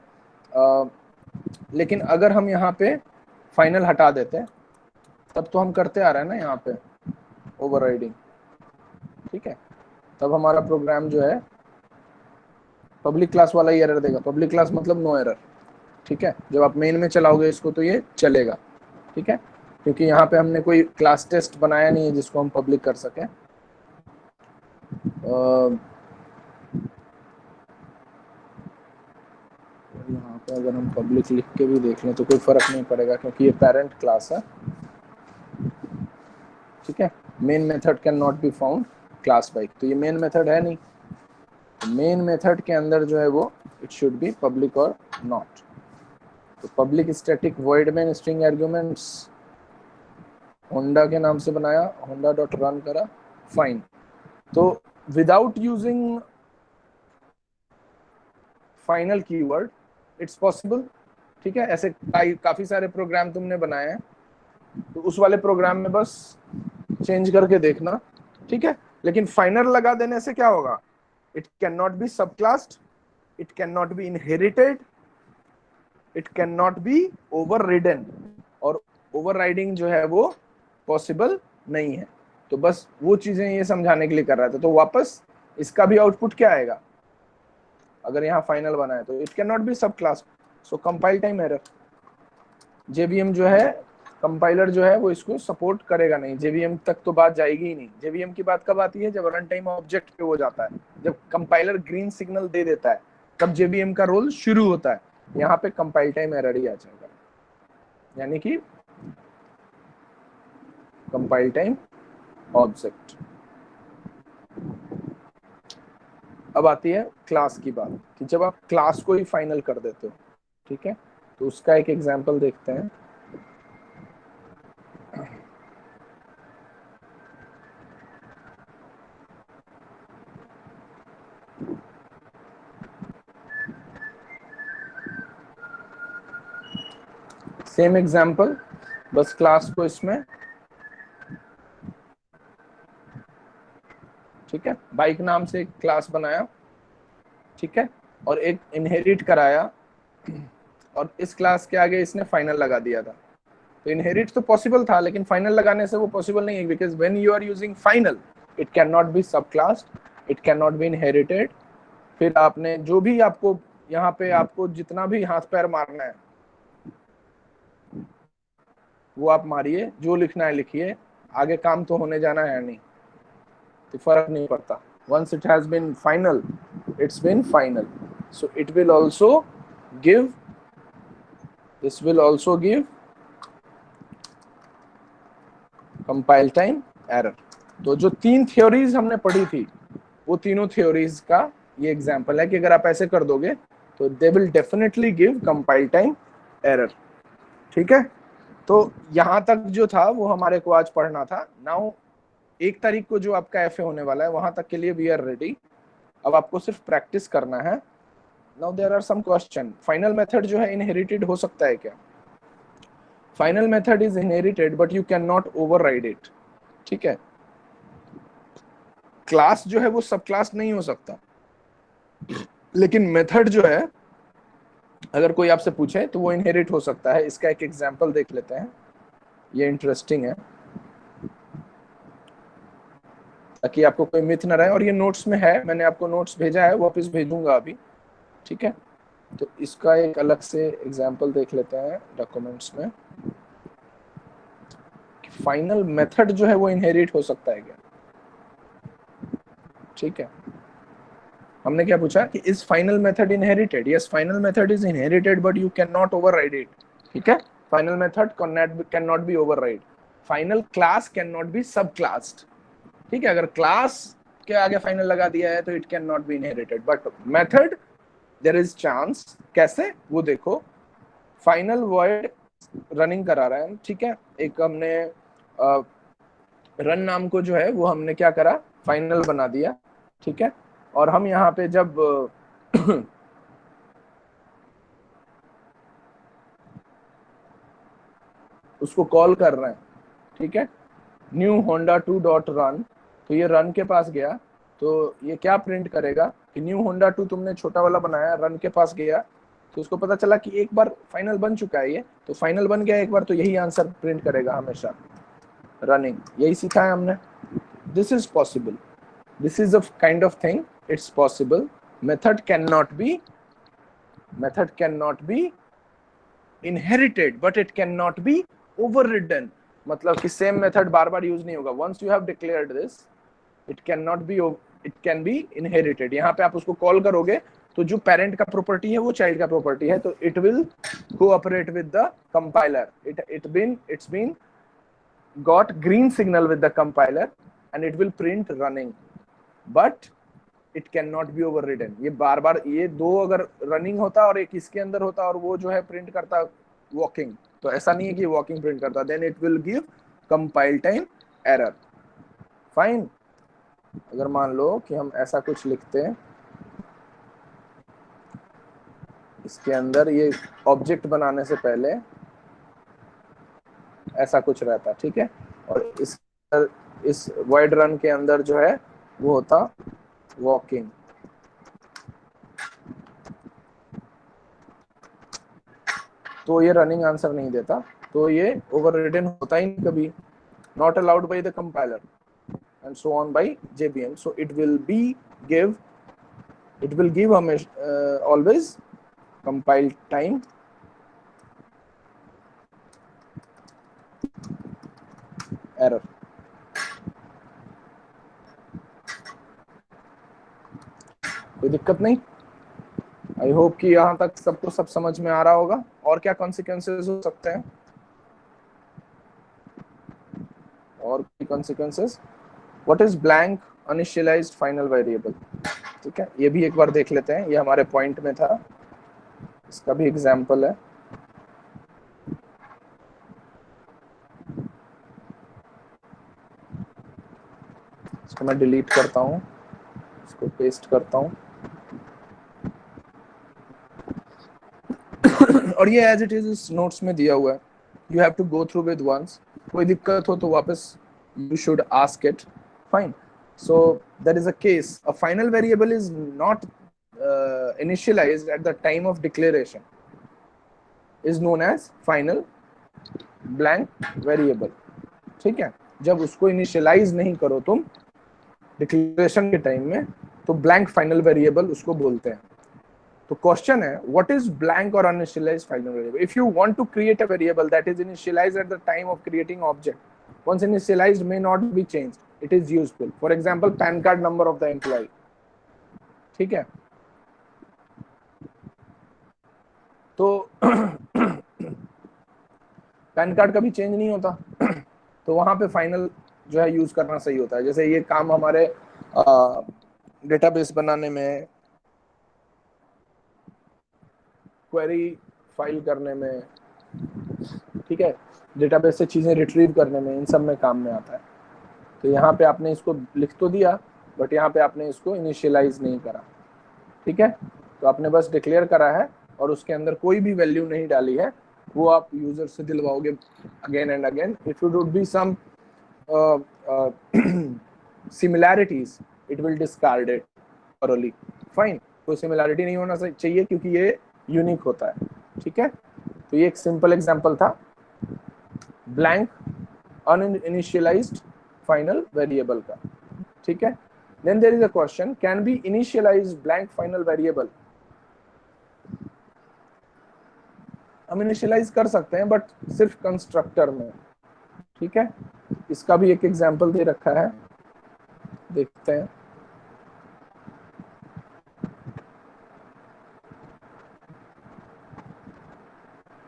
A: लेकिन अगर हम यहाँ पे फाइनल हटा देते हैं, तब तो हम करते आ रहे हैं ना यहाँ पे ओवरराइडिंग। ठीक है, तब हमारा प्रोग्राम जो है पब्लिक क्लास वाला ही एरर देगा। पब्लिक क्लास मतलब नो एरर। ठीक है, जब आप मेन में चलाओगे इसको तो ये चलेगा। ठीक है, क्योंकि यहाँ पे हमने कोई क्लास टेस्ट बनाया नहीं है जिसको हम पब्लिक कर सकें। यहाँ पे अगर हम पब्लिक लिख के भी देख लें तो कोई फर्क नहीं पड़ेगा, क्योंकि ये पेरेंट क्लास है। ठीक है, main method can not be found class bike, तो ये मेन मेथड है नहीं। मेन मेथड के अंदर जो है वो इट शुड बी पब्लिक और नॉट। तो पब्लिक स्टैटिक वॉइड में स्ट्रिंग आर्गुमेंट्स होंडा के नाम से बनाया, होंडा डॉट रन करा, फाइन। तो without using final keyword it's possible. ठीक है, ऐसे काफी सारे प्रोग्राम तुमने बनाए हैं, तो उस वाले प्रोग्राम में बस चेंज करके देखना। ठीक है, लेकिन फाइनल लगा देने से क्या होगा, इट कैन नॉट बी सब classed, it can not be inherited, it can not B over ridden, और ओवरराइडिंग जो है वो पॉसिबल नहीं है। तो बस वो चीजें ये समझाने के लिए कर रहा था। तो वापस इसका भी आउटपुट क्या आएगा, अगर यहाँ फाइनल बना है तो इट कैन नॉट बी सब क्लास, सो कंपाइल टाइम एरर। जेवीएम जो है, कंपाइलर जो है वो इसको सपोर्ट करेगा नहीं, जेवीएम तक तो बात जाएगी ही नहीं। जेवीएम की बात कब आती है, जब रन टाइम ऑब्जेक्ट पे हो जाता है, जब कंपाइलर ग्रीन सिग्नल दे देता है, तब जेवीएम का रोल शुरू होता है। यहाँ पे कंपाइल टाइम एरर ही आ जाएगा, यानी कि कंपाइल टाइम ऑब्जेक्ट। अब आती है क्लास की बात, कि जब आप क्लास को ही फाइनल कर देते हो। ठीक है, तो उसका एक एग्जांपल देखते हैं। सेम एग्जांपल, बस क्लास को इसमें, ठीक है, बाइक नाम से एक क्लास बनाया। ठीक है, और एक इनहेरिट कराया, और इस क्लास के आगे इसने फाइनल लगा दिया था। तो इनहेरिट तो पॉसिबल था, लेकिन फाइनल लगाने से वो पॉसिबल नहीं है, because when you are using final it can not be subclass, it can not be inherited. फिर आपने जो भी आपको यहाँ पे आपको जितना भी हाथ पैर मारना है वो आप मारिए, जो लिखना है लिखिए, आगे काम तो होने जाना है नहीं, तो फर्क नहीं पड़ता। once it has been final, it's been final, so it will also give, this will also give compile time error। तो जो तीन थ्योरीज हमने पढ़ी थी, वो तीनों थ्योरीज का ये एग्जांपल है कि अगर आप ऐसे कर दोगे तो they will definitely give compile time error. ठीक है, तो यहां तक जो था वो हमारे को आज पढ़ना था। नाउ 1 तारीख को जो आपका एफ होने वाला है वहां तक के लिए वी आर रेडी। अब आपको सिर्फ प्रैक्टिस करना है। Now there are some question. Final method जो है इनहेरिटेड हो सकता है क्या? Final method is inherited but you can not override it. ठीक है, क्लास जो है वो सब क्लास नहीं हो सकता, लेकिन मेथड जो है अगर कोई आपसे पूछे तो वो इनहेरिट हो सकता है। इसका एक एग्जांपल देख लेते हैं, ये इंटरेस्टिंग है ताकि आपको कोई मिथ न रहे। और ये नोट्स में है, मैंने आपको नोट्स भेजा है, वापस भेजूंगा अभी। ठीक है, तो इसका एक अलग से एग्जांपल देख लेते हैं डॉक्यूमेंट्स में। फाइनल मेथड जो है वो इनहेरिट हो सकता है क्या? ठीक है, हमने क्या पूछा कि is final method inherited? Yes, final method is inherited but you can not override it. ठीक है, final method can not B override. Final class can not be subclassed. ठीक है, अगर क्लास के आगे फाइनल लगा दिया है तो it can not be inherited, but method there is chance. कैसे, वो देखो। फाइनल वर्ड रनिंग करा रहा है, ठीक है, एक हमने रन नाम को जो है वो हमने क्या करा, फाइनल बना दिया। ठीक है, और हम यहाँ पे जब उसको कॉल कर रहे हैं, ठीक है, न्यू होंडा 2 डॉट रन, तो ये रन के पास गया तो ये क्या प्रिंट करेगा कि न्यू होंडा 2 तुमने छोटा वाला बनाया, रन के पास गया तो उसको पता चला कि एक बार फाइनल बन चुका है, ये तो फाइनल बन गया एक बार, तो यही आंसर प्रिंट करेगा हमेशा, रनिंग। यही सीखा है हमने। This is possible, this is a kind of thing, it's possible. Method can not be inherited but it can not be overridden. मतलब कि सेम मेथड बार बार यूज नहीं होगा। Once you have declared this, it can not be, it can be inherited. यहाँ पे आप उसको कॉल करोगे तो जो पेरेंट का प्रॉपर्टी है वो चाइल्ड का प्रॉपर्टी है, तो it will cooperate with the compiler. It's been got green signal with the compiler and it will print running, but it can not be overridden. ये बार बार, ये दो अगर रनिंग होता और एक इसके अंदर होता और वो जो है प्रिंट करता वॉकिंग, तो ऐसा नहीं है कि वॉकिंग प्रिंट करता, then it will give compile time error. Fine, अगर मान लो कि हम ऐसा कुछ लिखते हैं, इसके अंदर ये ऑब्जेक्ट बनाने से पहले ऐसा कुछ रहता, ठीक है, और इस वाइड रन के अंदर जो है वो होता वॉकिंग। तो ये रनिंग आंसर नहीं देता, तो ये ओवररिडन होता ही नहीं कभी, not allowed by the compiler and so on by JVM. So it will give always compile time error. कोई दिक्कत नहीं। आई होप कि यहाँ तक सबको सब समझ में आ रहा होगा। और क्या कॉन्सिक्वेंसेस हो सकते हैं, और consequences? What is blank uninitialised final variable? ठीक है, ये भी एक बार देख लेते हैं, ये हमारे पॉइंट में था, इसका भी एग्जाम्पल है। इसको मैं डिलीट करता हूँ, इसको पेस्ट करता हूँ और ये एज इट इज इस नोट्स में दिया हुआ है, you have to go through with once. कोई दिक्कत हो तो वापस you should ask it. Fine, so there is a case a final variable is not initialized at the time of declaration is known as final blank variable। ठीक है, जब उसको इनिशियलाइज नहीं करो तुम डिक्लेरेशन के टाइम में, तो ब्लैंक फाइनल वेरिएबल उसको बोलते हैं। तो क्वेश्चन है, व्हाट इज ब्लैंक और uninitialised final variable? If you want to create a variable that is initialised at the time of creating object, once initialized may not be changed, it is useful. For example, PAN card number of the employee। ठीक है, तो पैन कार्ड कभी चेंज नहीं होता तो वहां पे फाइनल जो है यूज करना सही होता है। जैसे ये काम हमारे डेटाबेस बनाने में, क्वेरी फाइल करने में, ठीक है, डेटाबेस से चीजें रिट्रीव करने में, इन सब में काम में आता है। तो यहाँ पे आपने इसको लिख तो दिया, बट यहाँ पे आपने इसको इनिशियलाइज नहीं करा, ठीक है। तो आपने बस डिक्लेयर करा है और उसके अंदर कोई भी वैल्यू नहीं डाली है, वो आप यूजर से दिलवाओगे again and again. If you would be some similarities, it will discard it thoroughly, fine। कोई सिमिलैरिटी नहीं होना चाहिए क्योंकि ये यूनिक होता है, ठीक है। तो ये एक सिंपल एग्जांपल था ब्लैंक अनइनिशियलाइज्ड फाइनल वेरिएबल का, ठीक है। Then there is a question, can be initialize blank final variable. हम इनिशियलाइज कर सकते हैं बट सिर्फ कंस्ट्रक्टर में, ठीक है। इसका भी एक एग्जांपल दे रखा है, देखते हैं।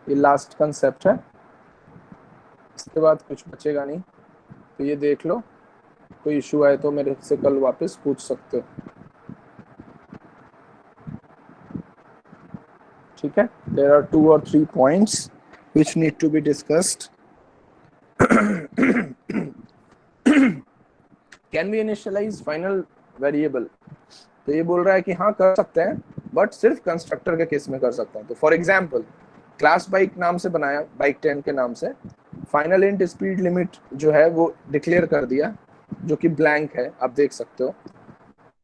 A: ये लास्ट कंसेप्ट है, इसके बाद कुछ बचेगा नहीं, तो ये देख लो। कोई इशू आए तो मेरे से कल वापस पूछ सकते हो, ठीक है। There are 2 or 3 points which need to be discussed. Can be initialize final variable, तो ये बोल रहा है कि हाँ कर सकते हैं, बट सिर्फ कंस्ट्रक्टर के केस में कर सकते हैं। तो फॉर एग्जांपल क्लास बाइक नाम से बनाया, बाइक 10 के नाम से, फाइनल इंट स्पीड लिमिट जो है वो डिक्लेयर कर दिया, जो कि ब्लैंक है, आप देख सकते हो।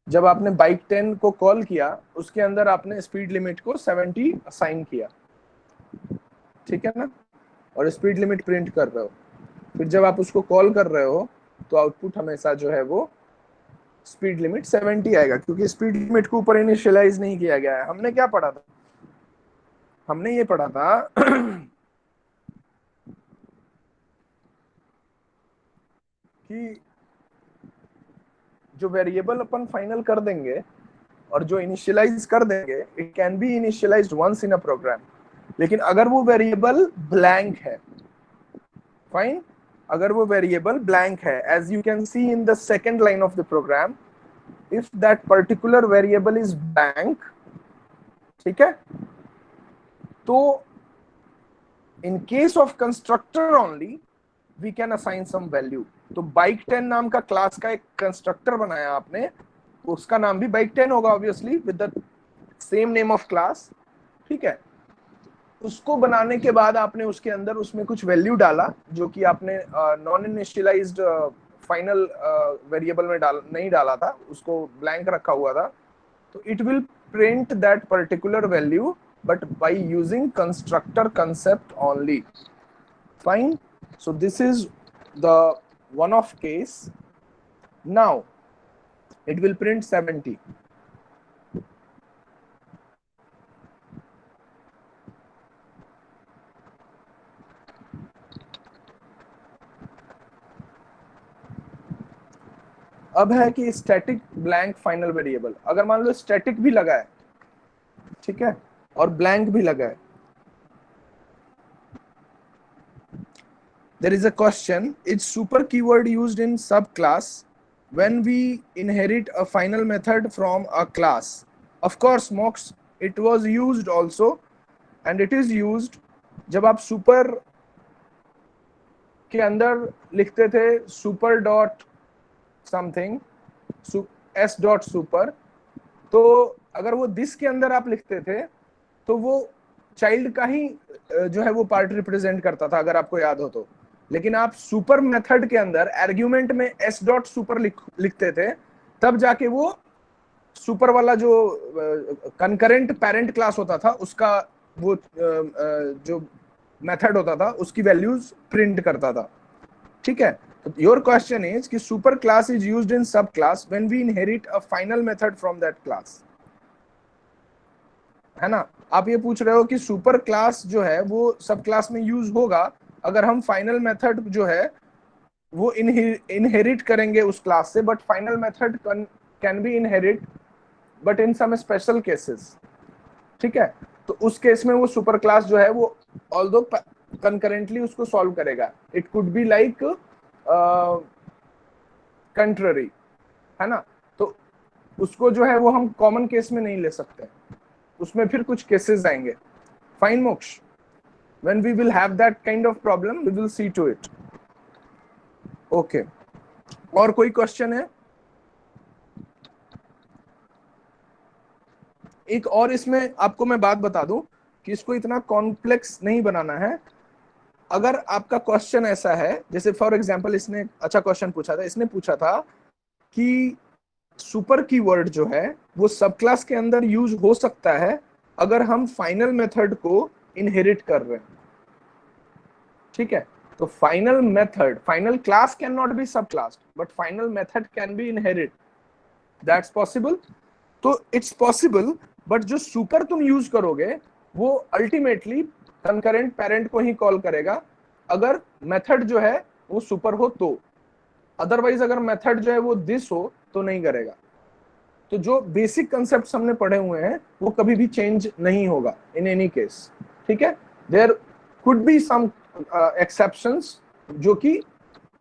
A: जब आपने बाइक 10 को कॉल किया, उसके अंदर आपने स्पीड लिमिट को 70 असाइन किया, ठीक है ना, और स्पीड लिमिट प्रिंट कर रहे हो। फिर जब आप उसको कॉल कर रहे हो तो आउटपुट हमेशा जो है वो स्पीड लिमिट 70 आएगा, क्योंकि स्पीड लिमिट को ऊपर इनिशियलाइज नहीं किया गया है। हमने क्या पढ़ा था, हमने ये पढ़ा था कि जो वेरिएबल अपन फाइनल कर देंगे और जो इनिशियलाइज कर देंगे, it can be initialized once in a program. लेकिन अगर वो वेरिएबल ब्लैंक है, फाइन, अगर वो वेरिएबल ब्लैंक है, as you can see in the second line of the program, if that particular variable is blank, ठीक है, तो in case of constructor only we can assign some value. तो बाइक 10 नाम का क्लास का एक कंस्ट्रक्टर बनाया आपने, उसका नाम भी बाइक 10 होगा obviously, with the same name of class, ठीक है। उसको बनाने के बाद आपने उसके अंदर उसमें कुछ वैल्यू डाला, जो कि आपने नॉन इनिशियलाइज्ड फाइनल वेरिएबल में नहीं डाला था, उसको ब्लैंक रखा हुआ था। तो it will print that particular value but by using constructor concept only, fine. So this is the one-off case. Now it will print 70. अब है कि स्टैटिक ब्लैंक फाइनल वेरिएबल, अगर मान लो स्टैटिक भी लगा है, ठीक है, और ब्लैंक भी लगा है। There is a question, is super keyword used in subclass when we inherit a final method from a class? Of course Mox, it was used also and it is used जब आप सुपर के अंदर लिखते थे super dot something, S dot super, तो अगर वो दिस के अंदर आप लिखते थे तो वो चाइल्ड का ही जो है वो पार्ट रिप्रेजेंट करता था, अगर आपको याद हो तो। लेकिन आप सुपर मेथड के अंदर आर्ग्यूमेंट में एस डॉट सुपर लिखते थे, तब जाके वो सुपर वाला जो कंकरेंट पेरेंट क्लास होता था उसका वो जो मेथड होता था उसकी वैल्यूज प्रिंट करता था, ठीक है। तो योर क्वेश्चन इज कि superclass is used in subclass when we inherit a final method from that class, है ना। आप ये पूछ रहे हो कि सुपर क्लास जो है वो सब क्लास में यूज होगा अगर हम फाइनल मेथड जो है वो इनहेरिट करेंगे उस क्लास से, but final method can be inherit but in some special cases, ठीक है। तो उस केस में वो सुपर क्लास जो है वो ऑल्दो कंकरेंटली उसको सॉल्व करेगा। It could be like contrary, है ना। तो उसको जो है वो हम कॉमन केस में नहीं ले सकते, उसमें फिर कुछ केसेस आएंगे, फाइन मोक्ष। when we will have that kind of problem we will see to it. Okay, और कोई क्वेश्चन है? एक और इसमें आपको मैं बात बता दूं कि इसको इतना कॉम्प्लेक्स नहीं बनाना है। अगर आपका क्वेश्चन ऐसा है, जैसे फॉर एग्जांपल इसने अच्छा क्वेश्चन पूछा था, इसने पूछा था कि सुपर कीवर्ड जो है वो सब क्लास के अंदर यूज हो सकता है अगर हम फाइनल मेथड को इनहेरिट कर रहे हैं, ठीक है? तो final method, final class can not be subclass but final method can be inherit, that's possible. तो इट्स पॉसिबल, बट जो सुपर तुम यूज करोगे वो अल्टीमेटली कंकरेंट पेरेंट को ही कॉल करेगा अगर मेथड जो है वो सुपर हो तो, अदरवाइज अगर मेथड जो है वो दिस हो तो नहीं करेगा। तो जो बेसिक कंसेप्ट हमने पढ़े हुए हैं वो कभी भी चेंज नहीं होगा इन एनी केस, ठीक है? There could be some exceptions जो कि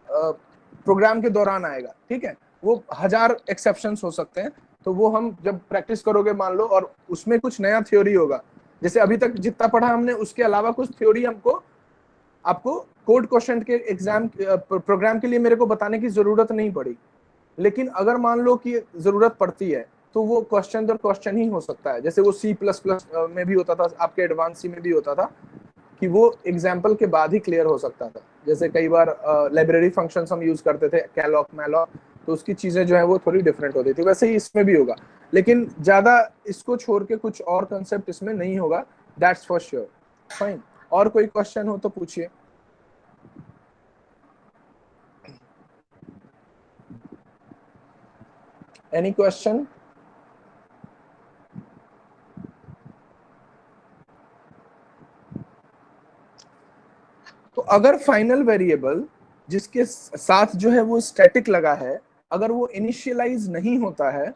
A: प्रोग्राम के दौरान आएगा, ठीक है? वो 1000 एक्सेप्शंस हो सकते हैं, तो वो हम जब प्रैक्टिस करोगे मान लो और उसमें कुछ नया थ्योरी होगा, जैसे अभी तक जितना पढ़ा हमने उसके अलावा कुछ थ्योरी हमको आपको कोड क्वेश्चन के एग्जाम प्रोग्राम के लिए मेरे को बताने की जरूरत नहीं पड़ी। लेकिन अगर मान लो कि जरूरत पड़ती है तो वो क्वेश्चन दर क्वेश्चन ही हो सकता है, जैसे वो C++ में भी होता था, आपके एडवांस सी में भी होता था कि वो एग्जाम्पल के बाद ही क्लियर हो सकता था। जैसे कई बार लाइब्रेरी फंक्शंस हम यूज करते थे, कैलॉक मैलॉक, तो उसकी चीजें जो है वो थोड़ी डिफरेंट होती थी, वैसे ही इसमें भी होगा, लेकिन ज्यादा इसको छोड़ के कुछ और कंसेप्ट इसमें नहीं होगा, दैट्स फॉर श्योर। फाइन, और कोई क्वेश्चन हो तो पूछिए। Any question? तो अगर फाइनल वेरिएबल जिसके साथ जो है वो स्टैटिक लगा है, अगर वो इनिशियलाइज नहीं होता है,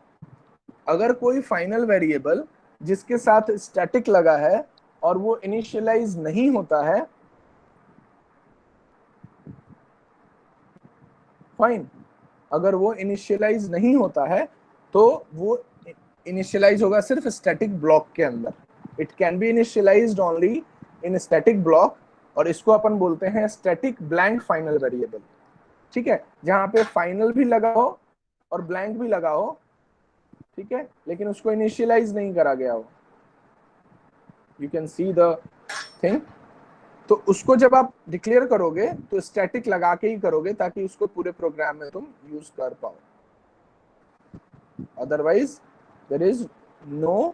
A: अगर कोई फाइनल वेरिएबल जिसके साथ स्टैटिक लगा है और वो इनिशियलाइज नहीं होता है, फाइन, अगर वो इनिशियलाइज नहीं होता है तो वो इनिशियलाइज होगा सिर्फ स्टैटिक ब्लॉक के अंदर। It can be initialised only in static block, और इसको अपन बोलते हैं स्टैटिक ब्लैंक फाइनल वेरिएबल, ठीक है? जहां पे फाइनल भी लगा हो और ब्लैंक भी लगा हो, ठीक है, लेकिन उसको इनिशियलाइज नहीं करा गया हो। You can see the thing. तो उसको जब आप डिक्लेयर करोगे तो स्टैटिक लगा के ही करोगे ताकि उसको पूरे प्रोग्राम में तुम यूज कर पाओ, otherwise there is no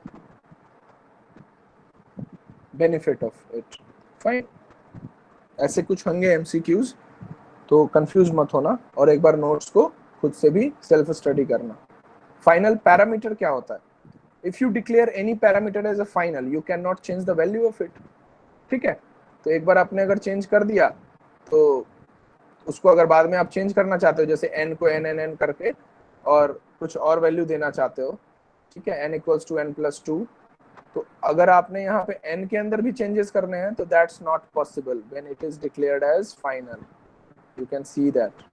A: benefit of it. Fine, ऐसे कुछ होंगे एमसीक्यूज, तो कंफ्यूज मत होना और एक बार नोट्स को खुद से भी सेल्फ स्टडी करना। फाइनल पैरामीटर क्या होता है? If you declare any parameter as a final you can not change the value of it, ठीक है? तो एक बार आपने अगर चेंज कर दिया तो उसको अगर बाद में आप चेंज करना चाहते हो, जैसे n को n करके और कुछ और वैल्यू देना चाहते हो, ठीक है, n = n+2, तो अगर आपने यहाँ पे n के अंदर भी चेंजेस करने हैं तो that's not possible when it is declared as final. You can see that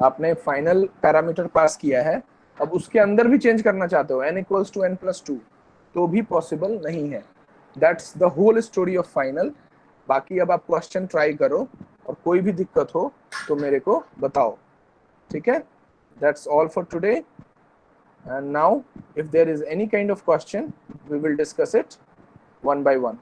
A: आपने फाइनल पैरामीटर पास किया है, अब उसके अंदर भी चेंज करना चाहते हो n = n+2 तो भी पॉसिबल नहीं है। That's the whole story of final. बाकी अब आप क्वेश्चन ट्राई करो और कोई भी दिक्कत हो तो मेरे को बताओ, ठीक है? That's all for today, and now if there is any kind of question we will discuss it one by one.